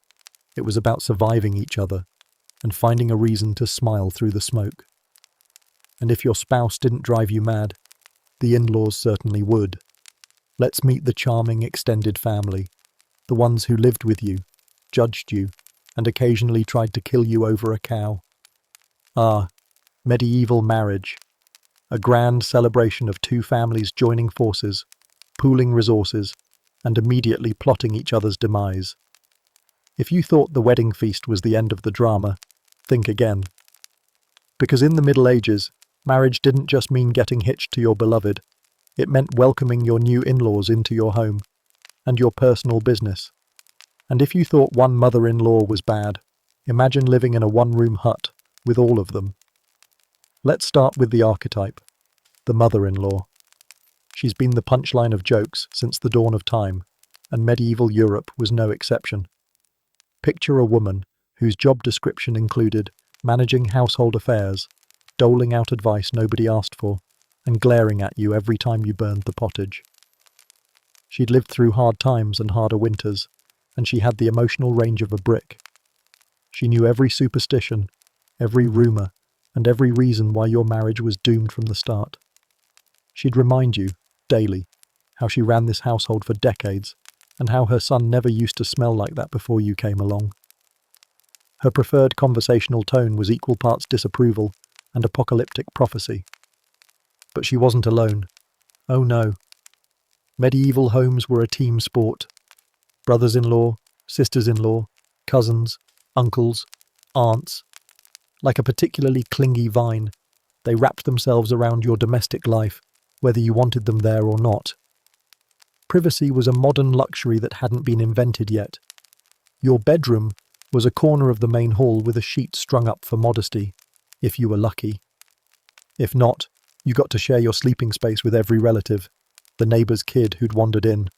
S1: It was about surviving each other and finding a reason to smile through the smoke. And if your spouse didn't drive you mad, the in-laws certainly would. Let's meet the charming extended family, the ones who lived with you, judged you, and occasionally tried to kill you over a cow. Ah, medieval marriage. A grand celebration of two families joining forces, pooling resources, and immediately plotting each other's demise. If you thought the wedding feast was the end of the drama, think again. Because in the Middle Ages, marriage didn't just mean getting hitched to your beloved. It meant welcoming your new in-laws into your home, and your personal business. And if you thought one mother-in-law was bad, imagine living in a one-room hut with all of them. Let's start with the archetype, the mother-in-law. She's been the punchline of jokes since the dawn of time, and medieval Europe was no exception. Picture a woman whose job description included managing household affairs, doling out advice nobody asked for, and glaring at you every time you burned the pottage. She'd lived through hard times and harder winters, and she had the emotional range of a brick. She knew every superstition, every rumour, and every reason why your marriage was doomed from the start. She'd remind you, daily, how she ran this household for decades, and how her son never used to smell like that before you came along. Her preferred conversational tone was equal parts disapproval and apocalyptic prophecy. But she wasn't alone. Oh no. Medieval homes were a team sport. Brothers-in-law, sisters-in-law, cousins, uncles, aunts. Like a particularly clingy vine, they wrapped themselves around your domestic life, whether you wanted them there or not. Privacy was a modern luxury that hadn't been invented yet. Your bedroom was a corner of the main hall with a sheet strung up for modesty, if you were lucky. If not, you got to share your sleeping space with every relative, the neighbour's kid who'd wandered in,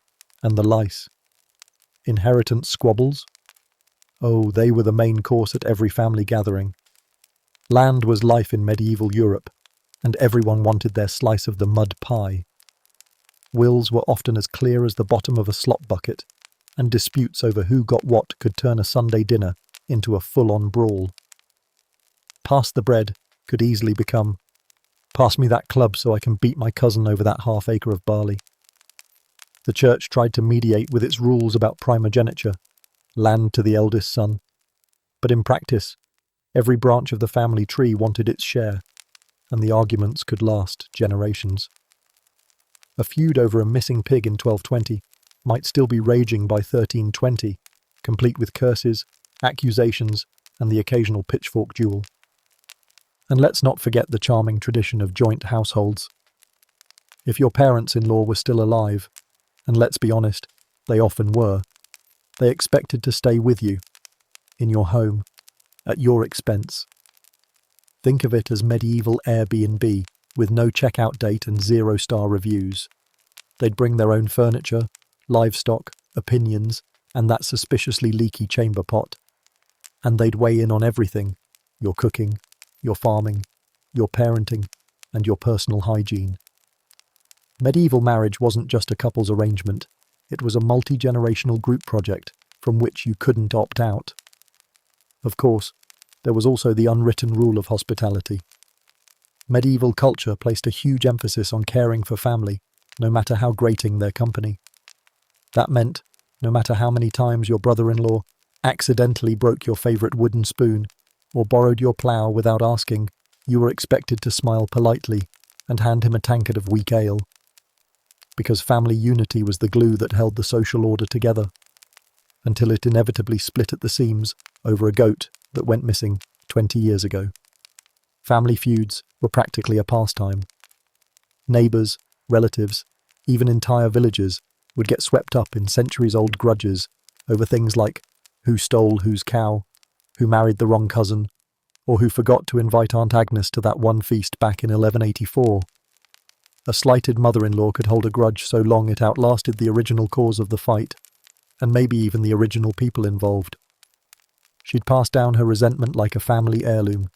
S1: and the lice. Inheritance squabbles? Oh, they were the main course at every family gathering. Land was life in medieval Europe, and everyone wanted their slice of the mud pie. Wills were often as clear as the bottom of a slop bucket, and disputes over who got what could turn a Sunday dinner into a full-on brawl. Pass the bread could easily become, pass me that club so I can beat my cousin over that half-acre of barley. The church tried to mediate with its rules about primogeniture, land to the eldest son, but in practice, every branch of the family tree wanted its share, and the arguments could last generations. A feud over a missing pig in 1220 might still be raging by 1320, complete with curses, accusations, and the occasional pitchfork duel. And let's not forget the charming tradition of joint households. If your parents-in-law were still alive, and let's be honest, they often were, they expected to stay with you, in your home, at your expense. Think of it as medieval Airbnb, with no checkout date and 0-star reviews. They'd bring their own furniture, livestock, opinions, and that suspiciously leaky chamber pot. And they'd weigh in on everything: your cooking, your farming, your parenting, and your personal hygiene. Medieval marriage wasn't just a couple's arrangement, it was a multi-generational group project from which you couldn't opt out. Of course, there was also the unwritten rule of hospitality. Medieval culture placed a huge emphasis on caring for family, no matter how grating their company. That meant, no matter how many times your brother-in-law accidentally broke your favourite wooden spoon or borrowed your plough without asking, you were expected to smile politely and hand him a tankard of weak ale. Because family unity was the glue that held the social order together, until it inevitably split at the seams over a goat that went missing 20 years ago. Family feuds were practically a pastime. Neighbours, relatives, even entire villages would get swept up in centuries-old grudges over things like who stole whose cow, who married the wrong cousin, or who forgot to invite Aunt Agnes to that one feast back in 1184. A slighted mother-in-law could hold a grudge so long it outlasted the original cause of the fight, and maybe even the original people involved. She'd pass down her resentment like a family heirloom,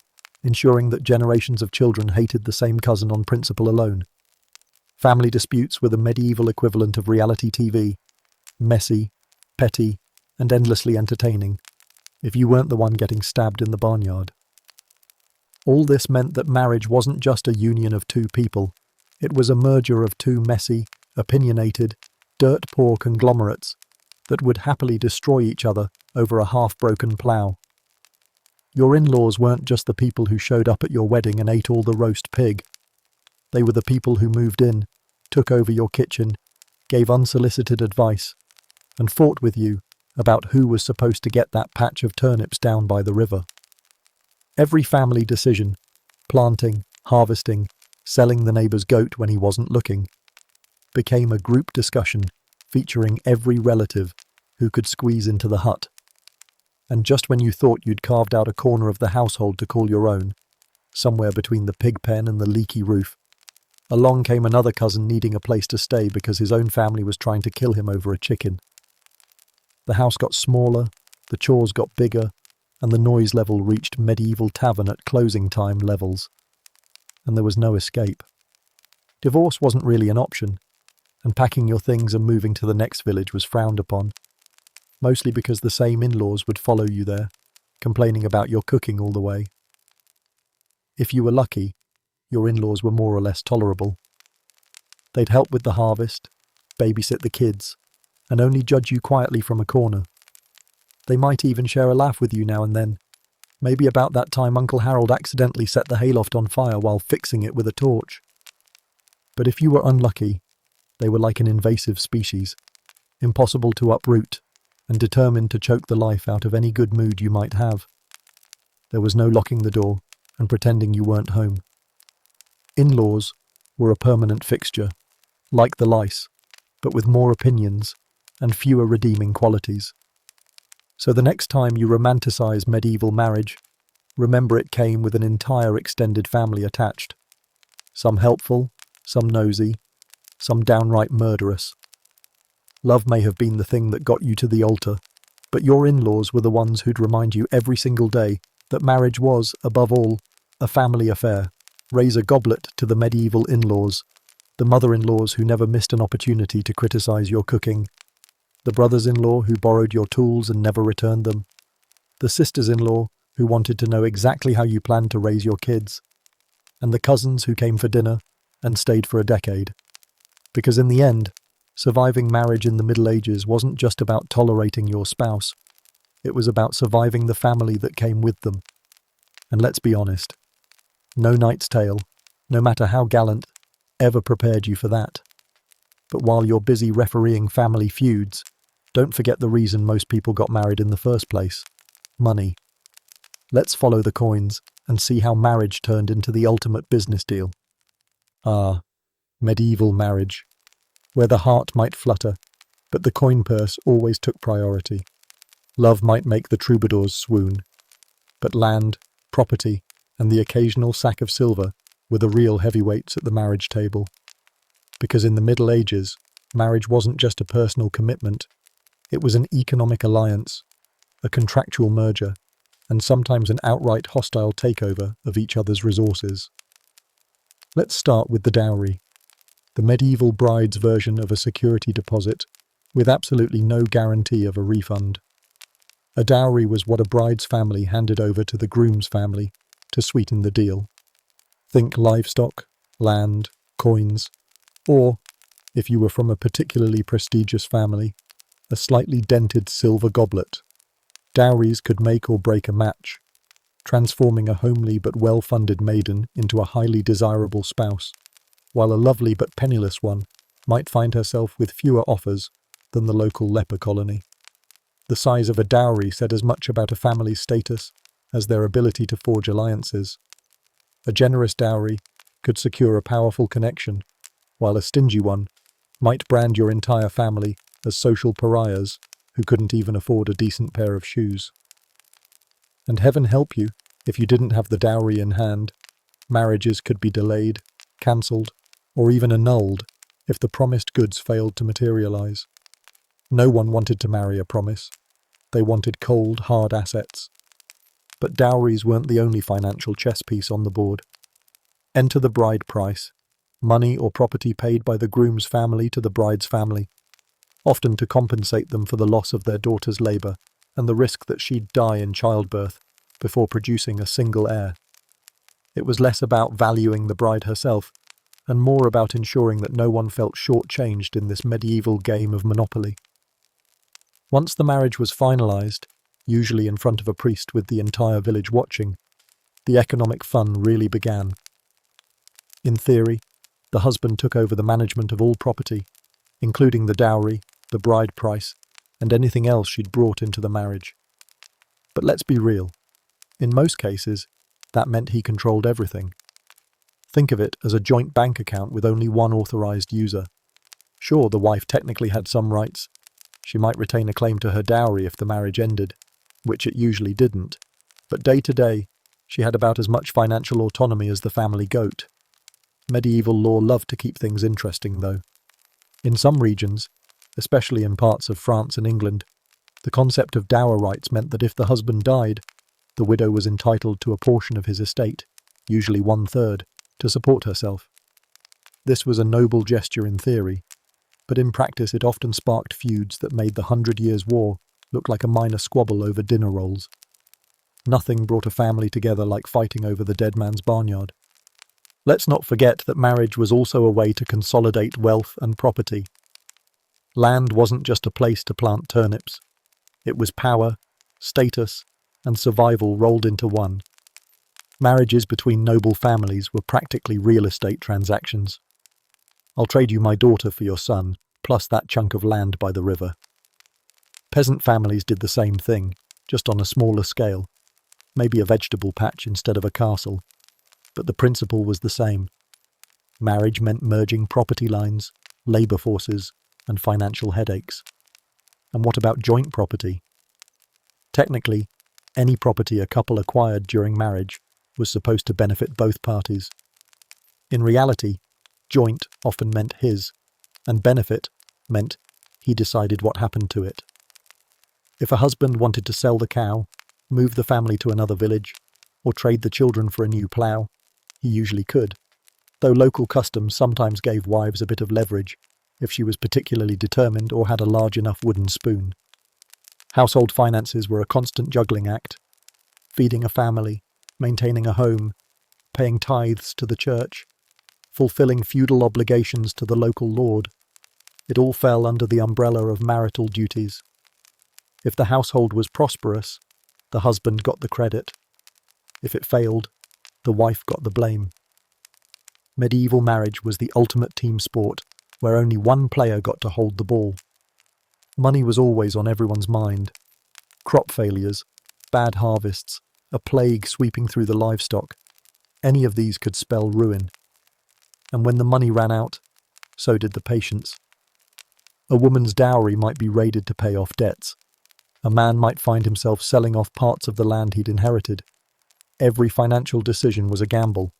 S1: ensuring that generations of children hated the same cousin on principle alone. Family disputes were the medieval equivalent of reality TV, messy, petty, and endlessly entertaining, if you weren't the one getting stabbed in the barnyard. All this meant that marriage wasn't just a union of two people, it was a merger of two messy, opinionated, dirt-poor conglomerates that would happily destroy each other over a half-broken plough. Your in-laws weren't just the people who showed up at your wedding and ate all the roast pig. They were the people who moved in, took over your kitchen, gave unsolicited advice, and fought with you about who was supposed to get that patch of turnips down by the river. Every family decision, planting, harvesting, selling the neighbour's goat when he wasn't looking, became a group discussion featuring every relative who could squeeze into the hut. And just when you thought you'd carved out a corner of the household to call your own, somewhere between the pig pen and the leaky roof, along came another cousin needing a place to stay because his own family was trying to kill him over a chicken. The house got smaller, the chores got bigger, and the noise level reached medieval tavern at closing time levels. And there was no escape. Divorce wasn't really an option, and packing your things and moving to the next village was frowned upon, mostly because the same in-laws would follow you there, complaining about your cooking all the way. If you were lucky, your in-laws were more or less tolerable. They'd help with the harvest, babysit the kids, and only judge you quietly from a corner. They might even share a laugh with you now and then, maybe about that time Uncle Harold accidentally set the hayloft on fire while fixing it with a torch. But if you were unlucky, they were like an invasive species, impossible to uproot, and determined to choke the life out of any good mood you might have. There was no locking the door and pretending you weren't home. In-laws were a permanent fixture, like the lice, but with more opinions and fewer redeeming qualities. So the next time you romanticize medieval marriage, remember it came with an entire extended family attached. Some helpful, some nosy, some downright murderous. Love may have been the thing that got you to the altar, but your in-laws were the ones who'd remind you every single day that marriage was, above all, a family affair. Raise a goblet to the medieval in-laws, the mother-in-laws who never missed an opportunity to criticize your cooking, the brothers-in-law who borrowed your tools and never returned them, the sisters-in-law who wanted to know exactly how you planned to raise your kids, and the cousins who came for dinner and stayed for a decade. Because in the end, surviving marriage in the Middle Ages wasn't just about tolerating your spouse, it was about surviving the family that came with them. And let's be honest, no knight's tale, no matter how gallant, ever prepared you for that. But while you're busy refereeing family feuds, don't forget the reason most people got married in the first place: money. Let's follow the coins and see how marriage turned into the ultimate business deal. Ah, medieval marriage, where the heart might flutter, but the coin purse always took priority. Love might make the troubadours swoon, but land, property, and the occasional sack of silver were the real heavyweights at the marriage table. Because in the Middle Ages, marriage wasn't just a personal commitment, it was an economic alliance, a contractual merger, and sometimes an outright hostile takeover of each other's resources. Let's start with the dowry, the medieval bride's version of a security deposit, with absolutely no guarantee of a refund. A dowry was what a bride's family handed over to the groom's family to sweeten the deal. Think livestock, land, coins, or, if you were from a particularly prestigious family, a slightly dented silver goblet. Dowries could make or break a match, transforming a homely but well-funded maiden into a highly desirable spouse, while a lovely but penniless one might find herself with fewer offers than the local leper colony. The size of a dowry said as much about a family's status as their ability to forge alliances. A generous dowry could secure a powerful connection, while a stingy one might brand your entire family as social pariahs who couldn't even afford a decent pair of shoes. And heaven help you if you didn't have the dowry in hand. Marriages could be delayed, cancelled, or even annulled if the promised goods failed to materialize. No one wanted to marry a promise. They wanted cold, hard assets. But dowries weren't the only financial chess piece on the board. Enter the bride price, money or property paid by the groom's family to the bride's family, often to compensate them for the loss of their daughter's labour and the risk that she'd die in childbirth before producing a single heir. It was less about valuing the bride herself and more about ensuring that no one felt shortchanged in this medieval game of Monopoly. Once the marriage was finalised, usually in front of a priest with the entire village watching, the economic fun really began. In theory, the husband took over the management of all property, including the dowry, the bride price, and anything else she'd brought into the marriage. But let's be real. In most cases, that meant he controlled everything. Think of it as a joint bank account with only one authorised user. Sure, the wife technically had some rights. She might retain a claim to her dowry if the marriage ended, which it usually didn't. But day to day, she had about as much financial autonomy as the family goat. Medieval law loved to keep things interesting, though. In some regions, especially in parts of France and England, the concept of dower rights meant that if the husband died, the widow was entitled to a portion of his estate, usually 1/3, to support herself. This was a noble gesture in theory, but in practice it often sparked feuds that made the 100 Years' War look like a minor squabble over dinner rolls. Nothing brought a family together like fighting over the dead man's barnyard. Let's not forget that marriage was also a way to consolidate wealth and property. Land wasn't just a place to plant turnips. It was power, status, and survival rolled into one. Marriages between noble families were practically real estate transactions. I'll trade you my daughter for your son, plus that chunk of land by the river. Peasant families did the same thing, just on a smaller scale. Maybe a vegetable patch instead of a castle. But the principle was the same. Marriage meant merging property lines, labour forces, and financial headaches. And what about joint property? Technically, any property a couple acquired during marriage was supposed to benefit both parties. In reality, joint often meant his, and benefit meant he decided what happened to it. If a husband wanted to sell the cow, move the family to another village, or trade the children for a new plough, he usually could, though local customs sometimes gave wives a bit of leverage if she was particularly determined or had a large enough wooden spoon. Household finances were a constant juggling act, feeding a family, maintaining a home, paying tithes to the church, fulfilling feudal obligations to the local lord. It all fell under the umbrella of marital duties. If the household was prosperous, the husband got the credit. If it failed, the wife got the blame. Medieval marriage was the ultimate team sport, where only one player got to hold the ball. Money was always on everyone's mind. Crop failures, bad harvests, a plague sweeping through the livestock. Any of these could spell ruin. And when the money ran out, so did the patience. A woman's dowry might be raided to pay off debts. A man might find himself selling off parts of the land he'd inherited. Every financial decision was a gamble,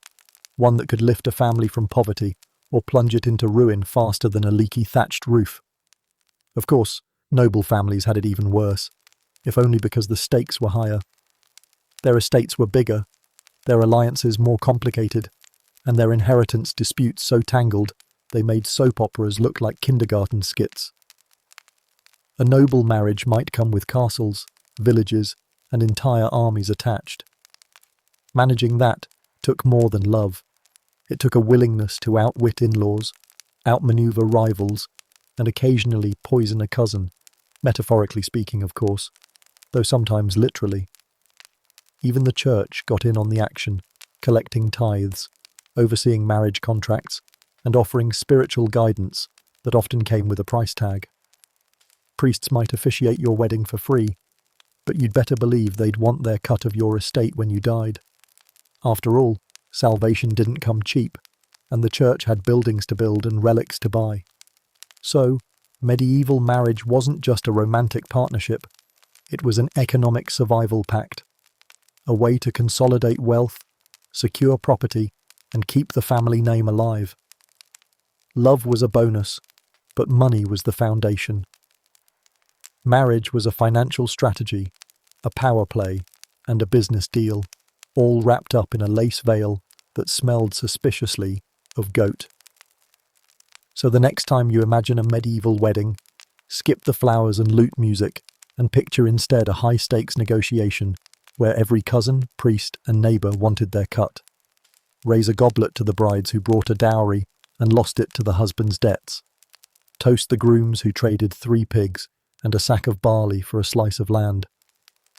S1: one that could lift a family from poverty or plunge it into ruin faster than a leaky thatched roof. Of course, noble families had it even worse, if only because the stakes were higher. Their estates were bigger, their alliances more complicated, and their inheritance disputes so tangled they made soap operas look like kindergarten skits. A noble marriage might come with castles, villages, and entire armies attached. Managing that took more than love. It took a willingness to outwit in-laws, outmaneuver rivals, and occasionally poison a cousin, metaphorically speaking, of course, though sometimes literally. Even the church got in on the action, collecting tithes, overseeing marriage contracts, and offering spiritual guidance that often came with a price tag. Priests might officiate your wedding for free, but you'd better believe they'd want their cut of your estate when you died. After all, salvation didn't come cheap, and the church had buildings to build and relics to buy. So, medieval marriage wasn't just a romantic partnership, it was an economic survival pact, a way to consolidate wealth, secure property, and keep the family name alive. Love was a bonus, but money was the foundation. Marriage was a financial strategy, a power play, and a business deal, all wrapped up in a lace veil that smelled suspiciously of goat. So the next time you imagine a medieval wedding, skip the flowers and lute music and picture instead a high-stakes negotiation where every cousin, priest, and neighbour wanted their cut. Raise a goblet to the brides who brought a dowry and lost it to the husband's debts. Toast the grooms who traded 3 pigs and a sack of barley for a slice of land,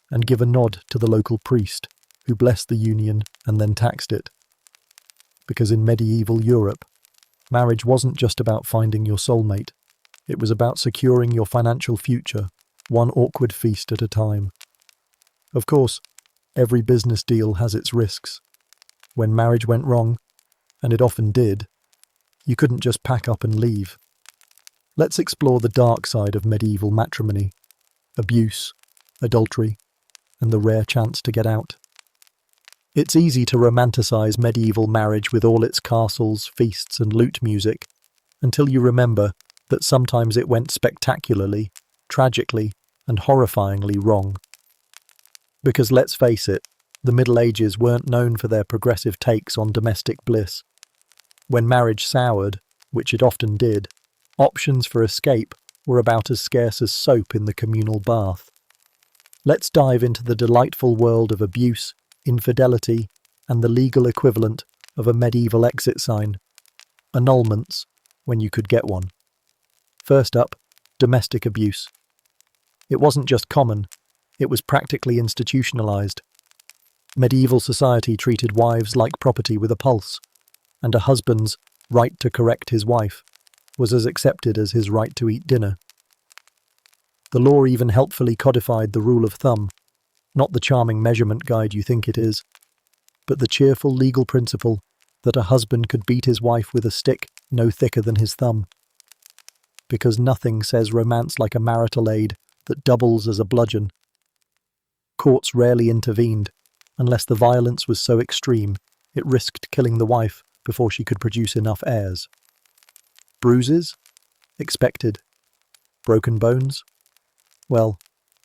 S1: and give a nod to the local priest who blessed the union and then taxed it. Because in medieval Europe, marriage wasn't just about finding your soulmate, it was about securing your financial future, one awkward feast at a time. Of course, every business deal has its risks. When marriage went wrong, and it often did, you couldn't just pack up and leave. Let's explore the dark side of medieval matrimony: abuse, adultery, and the rare chance to get out. It's easy to romanticize medieval marriage with all its castles, feasts, and lute music, until you remember that sometimes it went spectacularly, tragically, and horrifyingly wrong. Because let's face it, the Middle Ages weren't known for their progressive takes on domestic bliss. When marriage soured, which it often did, options for escape were about as scarce as soap in the communal bath. Let's dive into the delightful world of abuse, infidelity, and the legal equivalent of a medieval exit sign: annulments, when you could get one. First up, domestic abuse. It wasn't just common, it was practically institutionalized. Medieval society treated wives like property with a pulse, and a husband's right to correct his wife was as accepted as his right to eat dinner. The law even helpfully codified the rule of thumb, not the charming measurement guide you think it is, but the cheerful legal principle that a husband could beat his wife with a stick no thicker than his thumb. Because nothing says romance like a marital aid that doubles as a bludgeon. Courts rarely intervened, unless the violence was so extreme it risked killing the wife before she could produce enough heirs. Bruises? Expected. Broken bones? Well,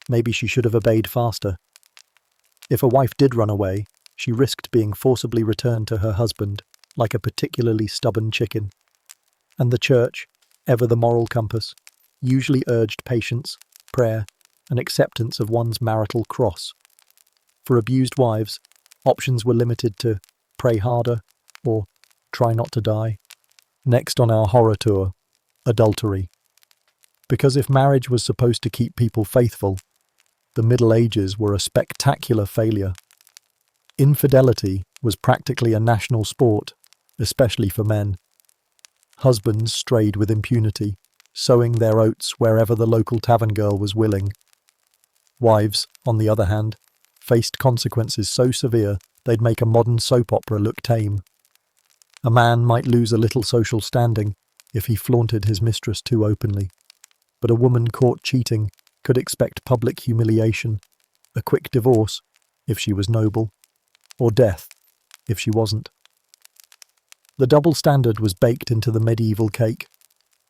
S1: maybe she should have obeyed faster. If a wife did run away, she risked being forcibly returned to her husband, like a particularly stubborn chicken. And the church, ever the moral compass, usually urged patience, prayer, and acceptance of one's marital cross. For abused wives, options were limited to pray harder or try not to die. Next on our horror tour, adultery. Because if marriage was supposed to keep people faithful, the Middle Ages were a spectacular failure. Infidelity was practically a national sport, especially for men. Husbands strayed with impunity, sowing their oats wherever the local tavern girl was willing. Wives, on the other hand, faced consequences so severe they'd make a modern soap opera look tame. A man might lose a little social standing if he flaunted his mistress too openly, but a woman caught cheating could expect public humiliation, a quick divorce if she was noble, or death if she wasn't. The double standard was baked into the medieval cake.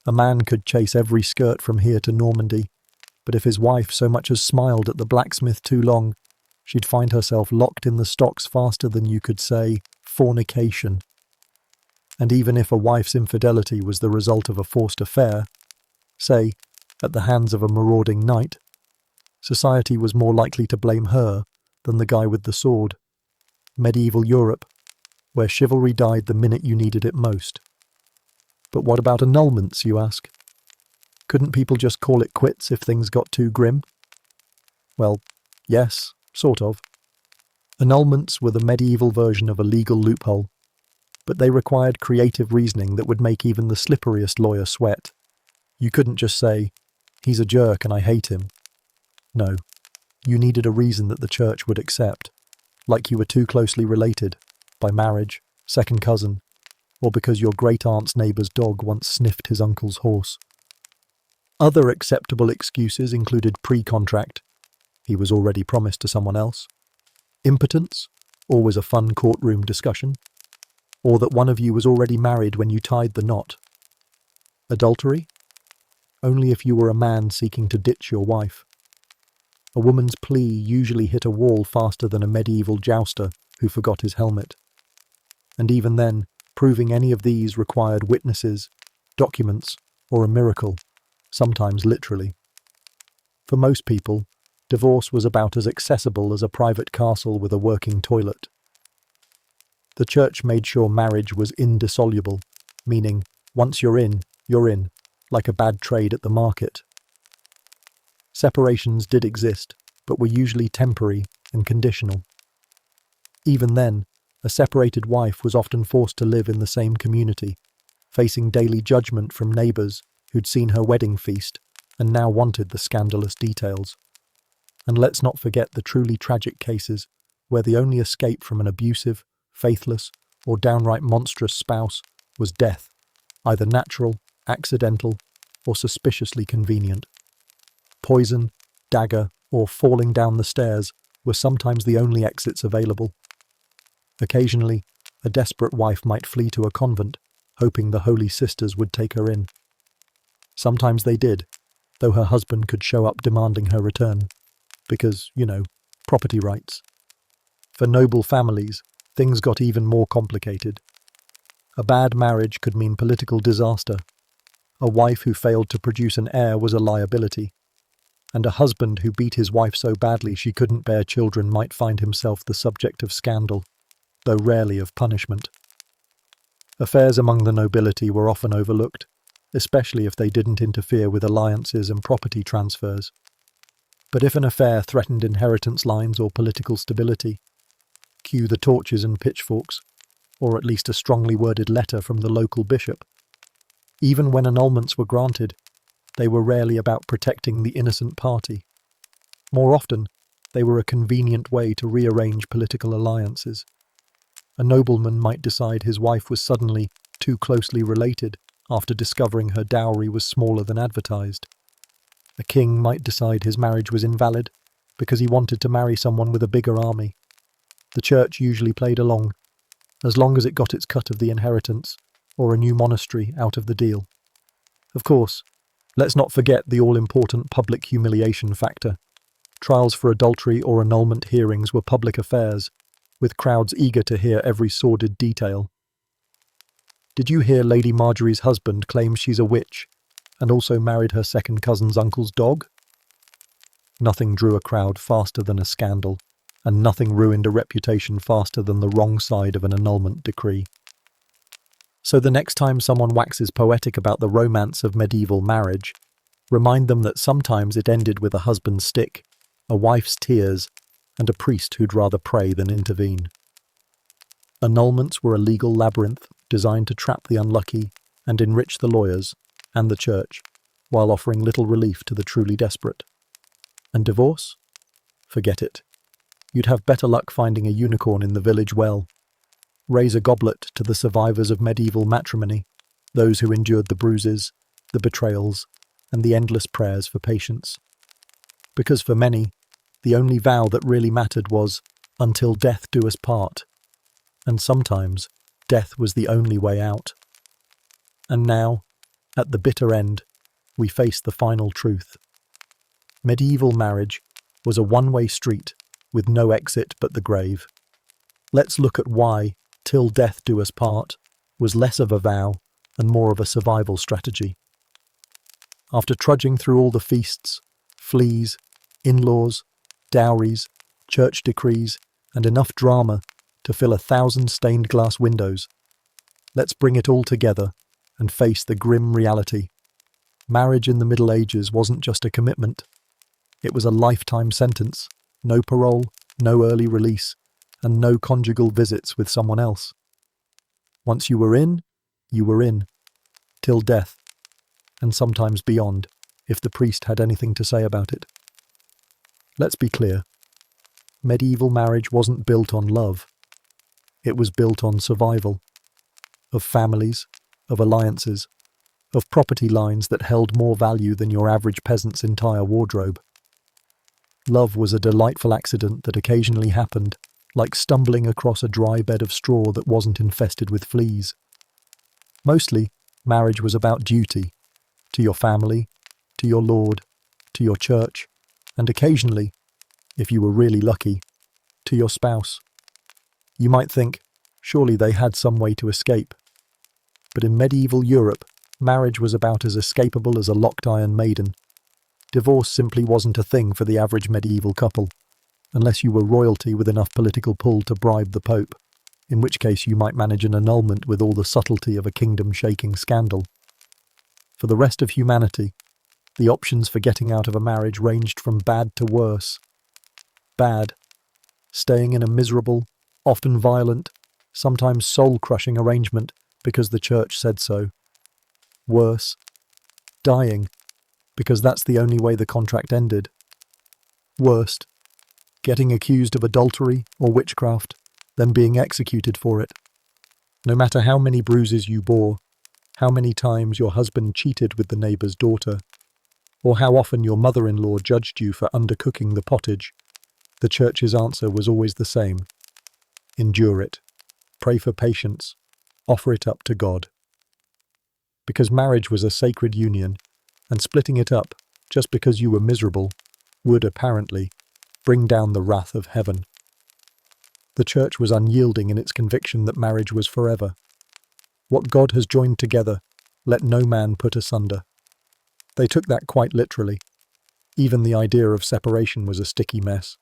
S1: A man could chase every skirt from here to Normandy, but if his wife so much as smiled at the blacksmith too long, she'd find herself locked in the stocks faster than you could say fornication. And even if a wife's infidelity was the result of a forced affair, say, at the hands of a marauding knight, society was more likely to blame her than the guy with the sword. Medieval Europe, where chivalry died the minute you needed it most. But what about annulments, you ask? Couldn't people just call it quits if things got too grim? Well, yes, sort of. Annulments were the medieval version of a legal loophole, but they required creative reasoning that would make even the slipperiest lawyer sweat. You couldn't just say, "He's a jerk and I hate him." No, you needed a reason that the church would accept, like you were too closely related, by marriage, second cousin, or because your great-aunt's neighbour's dog once sniffed his uncle's horse. Other acceptable excuses included pre-contract, he was already promised to someone else, impotence, always a fun courtroom discussion, or that one of you was already married when you tied the knot. Adultery? Only if you were a man seeking to ditch your wife. A woman's plea usually hit a wall faster than a medieval jouster who forgot his helmet. And even then, proving any of these required witnesses, documents, or a miracle, sometimes literally. For most people, divorce was about as accessible as a private castle with a working toilet. The church made sure marriage was indissoluble, meaning once you're in, like a bad trade at the market. Separations did exist, but were usually temporary and conditional. Even then, a separated wife was often forced to live in the same community, facing daily judgment from neighbours who'd seen her wedding feast and now wanted the scandalous details. And let's not forget the truly tragic cases where the only escape from an abusive, faithless, or downright monstrous spouse was death, either natural, accidental, or suspiciously convenient. Poison, dagger, or falling down the stairs were sometimes the only exits available. Occasionally, a desperate wife might flee to a convent, hoping the holy sisters would take her in. Sometimes they did, though her husband could show up demanding her return, because, property rights. For noble families, things got even more complicated. A bad marriage could mean political disaster. A wife who failed to produce an heir was a liability, and a husband who beat his wife so badly she couldn't bear children might find himself the subject of scandal, though rarely of punishment. Affairs among the nobility were often overlooked, especially if they didn't interfere with alliances and property transfers. But if an affair threatened inheritance lines or political stability, cue the torches and pitchforks, or at least a strongly worded letter from the local bishop. Even when annulments were granted, they were rarely about protecting the innocent party. More often, they were a convenient way to rearrange political alliances. A nobleman might decide his wife was suddenly too closely related after discovering her dowry was smaller than advertised. A king might decide his marriage was invalid because he wanted to marry someone with a bigger army. The church usually played along, as long as it got its cut of the inheritance or a new monastery out of the deal. Of course, let's not forget the all-important public humiliation factor. Trials for adultery or annulment hearings were public affairs, with crowds eager to hear every sordid detail. Did you hear Lady Marjorie's husband claim she's a witch and also married her second cousin's uncle's dog? Nothing drew a crowd faster than a scandal, and nothing ruined a reputation faster than the wrong side of an annulment decree. So the next time someone waxes poetic about the romance of medieval marriage, remind them that sometimes it ended with a husband's stick, a wife's tears, and a priest who'd rather pray than intervene. Annulments were a legal labyrinth designed to trap the unlucky and enrich the lawyers and the church, while offering little relief to the truly desperate. And divorce? Forget it. You'd have better luck finding a unicorn in the village well. Raise a goblet to the survivors of medieval matrimony, those who endured the bruises, the betrayals, and the endless prayers for patience. Because for many, the only vow that really mattered was, "Until death do us part." And sometimes, death was the only way out. And now, at the bitter end, we face the final truth. Medieval marriage was a one-way street with no exit but the grave. Let's look at why "till death do us part" was less of a vow and more of a survival strategy. After trudging through all the feasts, fleas, in-laws, dowries, church decrees, and enough drama to fill 1,000 stained glass windows, let's bring it all together and face the grim reality. Marriage in the Middle Ages wasn't just a commitment. It was a lifetime sentence, no parole, no early release, and no conjugal visits with someone else. Once you were in, till death, and sometimes beyond, if the priest had anything to say about it. Let's be clear. Medieval marriage wasn't built on love. It was built on survival. Of families, of alliances, of property lines that held more value than your average peasant's entire wardrobe. Love was a delightful accident that occasionally happened, like stumbling across a dry bed of straw that wasn't infested with fleas. Mostly, marriage was about duty, to your family, to your lord, to your church, and occasionally, if you were really lucky, to your spouse. You might think, surely they had some way to escape. But in medieval Europe, marriage was about as escapable as a locked iron maiden. Divorce simply wasn't a thing for the average medieval couple, unless you were royalty with enough political pull to bribe the Pope, in which case you might manage an annulment with all the subtlety of a kingdom-shaking scandal. For the rest of humanity, the options for getting out of a marriage ranged from bad to worse. Bad, staying in a miserable, often violent, sometimes soul-crushing arrangement because the church said so. Worse, dying, because that's the only way the contract ended. Worst, getting accused of adultery or witchcraft, then being executed for it. No matter how many bruises you bore, how many times your husband cheated with the neighbour's daughter, or how often your mother-in-law judged you for undercooking the pottage, the church's answer was always the same. Endure it. Pray for patience. Offer it up to God. Because marriage was a sacred union, and splitting it up, just because you were miserable, would, apparently, bring down the wrath of heaven. The church was unyielding in its conviction that marriage was forever. What God has joined together, let no man put asunder. They took that quite literally. Even the idea of separation was a sticky mess.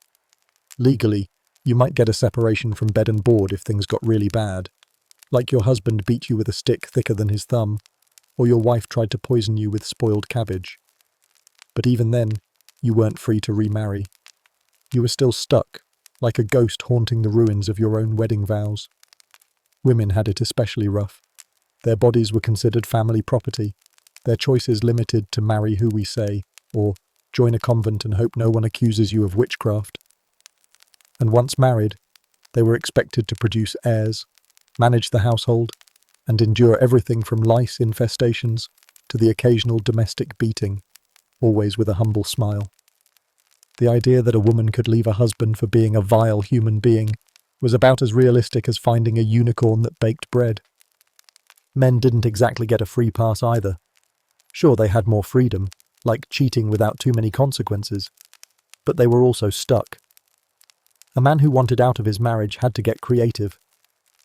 S1: Legally, you might get a separation from bed and board if things got really bad, like your husband beat you with a stick thicker than his thumb, or your wife tried to poison you with spoiled cabbage. But even then, you weren't free to remarry. You were still stuck, like a ghost haunting the ruins of your own wedding vows. Women had it especially rough. Their bodies were considered family property, their choices limited to marry who we say, or join a convent and hope no one accuses you of witchcraft. And once married, they were expected to produce heirs, manage the household, and endure everything from lice infestations to the occasional domestic beating, always with a humble smile. The idea that a woman could leave a husband for being a vile human being was about as realistic as finding a unicorn that baked bread. Men didn't exactly get a free pass either. Sure, they had more freedom, like cheating without too many consequences, but they were also stuck. A man who wanted out of his marriage had to get creative.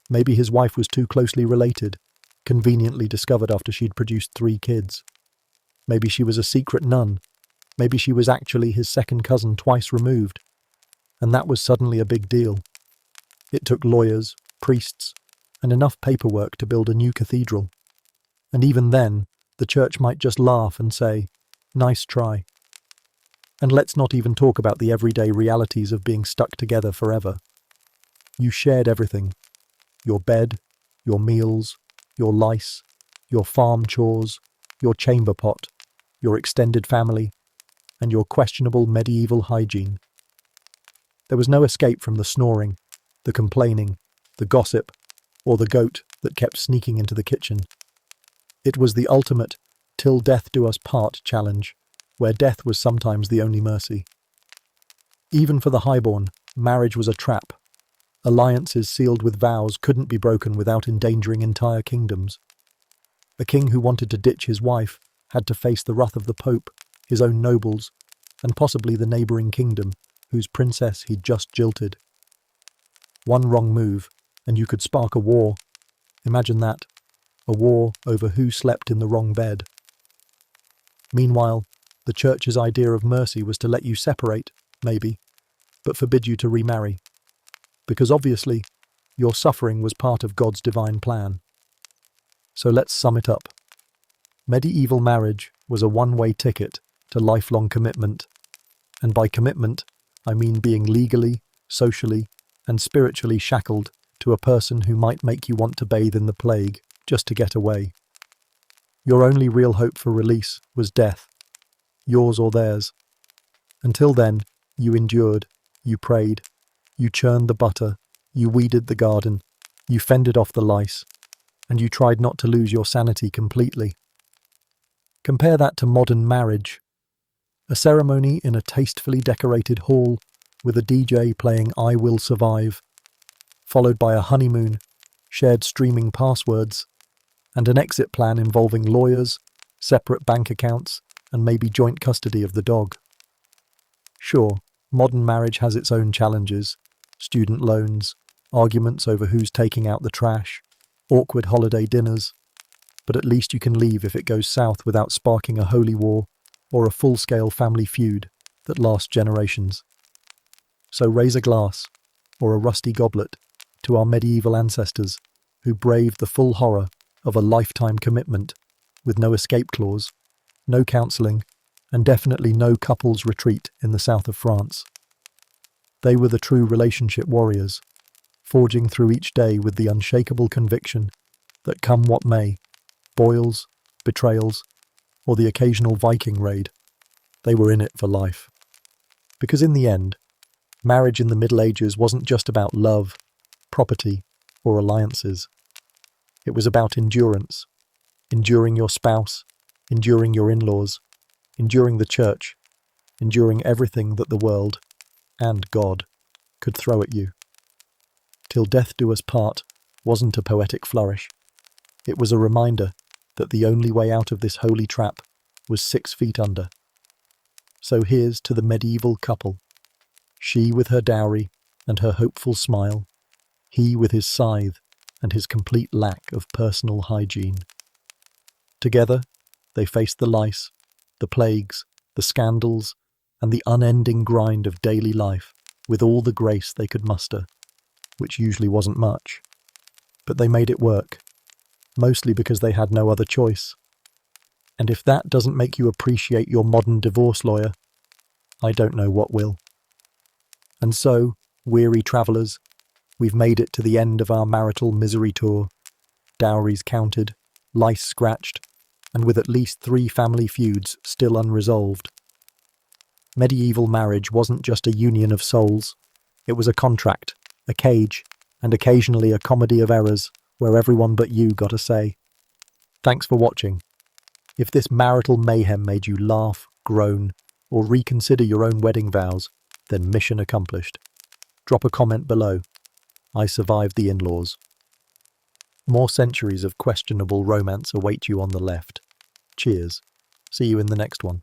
S1: Maybe his wife was too closely related, conveniently discovered after she'd produced 3 kids. Maybe she was a secret nun. Maybe she was actually his second cousin twice removed. And that was suddenly a big deal. It took lawyers, priests, and enough paperwork to build a new cathedral. And even then, the church might just laugh and say, "Nice try." And let's not even talk about the everyday realities of being stuck together forever. You shared everything. Your bed, your meals, your lice, your farm chores, your chamber pot, your extended family, and your questionable medieval hygiene. There was no escape from the snoring, the complaining, the gossip, or the goat that kept sneaking into the kitchen. It was the ultimate "till death do us part" challenge, where death was sometimes the only mercy. Even for the highborn, marriage was a trap. Alliances sealed with vows couldn't be broken without endangering entire kingdoms. A king who wanted to ditch his wife had to face the wrath of the Pope, his own nobles, and possibly the neighbouring kingdom, whose princess he'd just jilted. One wrong move, and you could spark a war. Imagine that. A war over who slept in the wrong bed. Meanwhile, the church's idea of mercy was to let you separate, maybe, but forbid you to remarry. Because obviously, your suffering was part of God's divine plan. So let's sum it up. Medieval marriage was a one-way ticket to lifelong commitment. And by commitment, I mean being legally, socially, and spiritually shackled to a person who might make you want to bathe in the plague just to get away. Your only real hope for release was death, yours or theirs. Until then, you endured, you prayed, you churned the butter, you weeded the garden, you fended off the lice, and you tried not to lose your sanity completely. Compare that to modern marriage. A ceremony in a tastefully decorated hall with a DJ playing "I Will Survive," followed by a honeymoon, shared streaming passwords, and an exit plan involving lawyers, separate bank accounts, and maybe joint custody of the dog. Sure, modern marriage has its own challenges: student loans, arguments over who's taking out the trash, awkward holiday dinners, but at least you can leave if it goes south without sparking a holy war or a full-scale family feud that lasts generations. So raise a glass, or a rusty goblet, to our medieval ancestors who braved the full horror of a lifetime commitment with no escape clause, no counselling, and definitely no couples retreat in the south of France. They were the true relationship warriors, forging through each day with the unshakable conviction that come what may, boils, betrayals, or the occasional Viking raid, they were in it for life. Because in the end, marriage in the Middle Ages wasn't just about love, property, or alliances. It was about endurance, enduring your spouse, enduring your in-laws, enduring the church, enduring everything that the world, and God, could throw at you. "Till death do us part" wasn't a poetic flourish. It was a reminder that the only way out of this holy trap was 6 feet under. So here's to the medieval couple. She with her dowry and her hopeful smile, he with his scythe and his complete lack of personal hygiene. Together, they faced the lice, the plagues, the scandals, and the unending grind of daily life with all the grace they could muster, which usually wasn't much. But they made it work, mostly because they had no other choice. And if that doesn't make you appreciate your modern divorce lawyer, I don't know what will. And so, weary travellers, we've made it to the end of our marital misery tour. Dowries counted, lice scratched, and with at least 3 family feuds still unresolved. Medieval marriage wasn't just a union of souls. It was a contract, a cage, and occasionally a comedy of errors where everyone but you got a say. Thanks for watching. If this marital mayhem made you laugh, groan, or reconsider your own wedding vows, then mission accomplished. Drop a comment below. I survived the in-laws. More centuries of questionable romance await you on the left. Cheers. See you in the next one.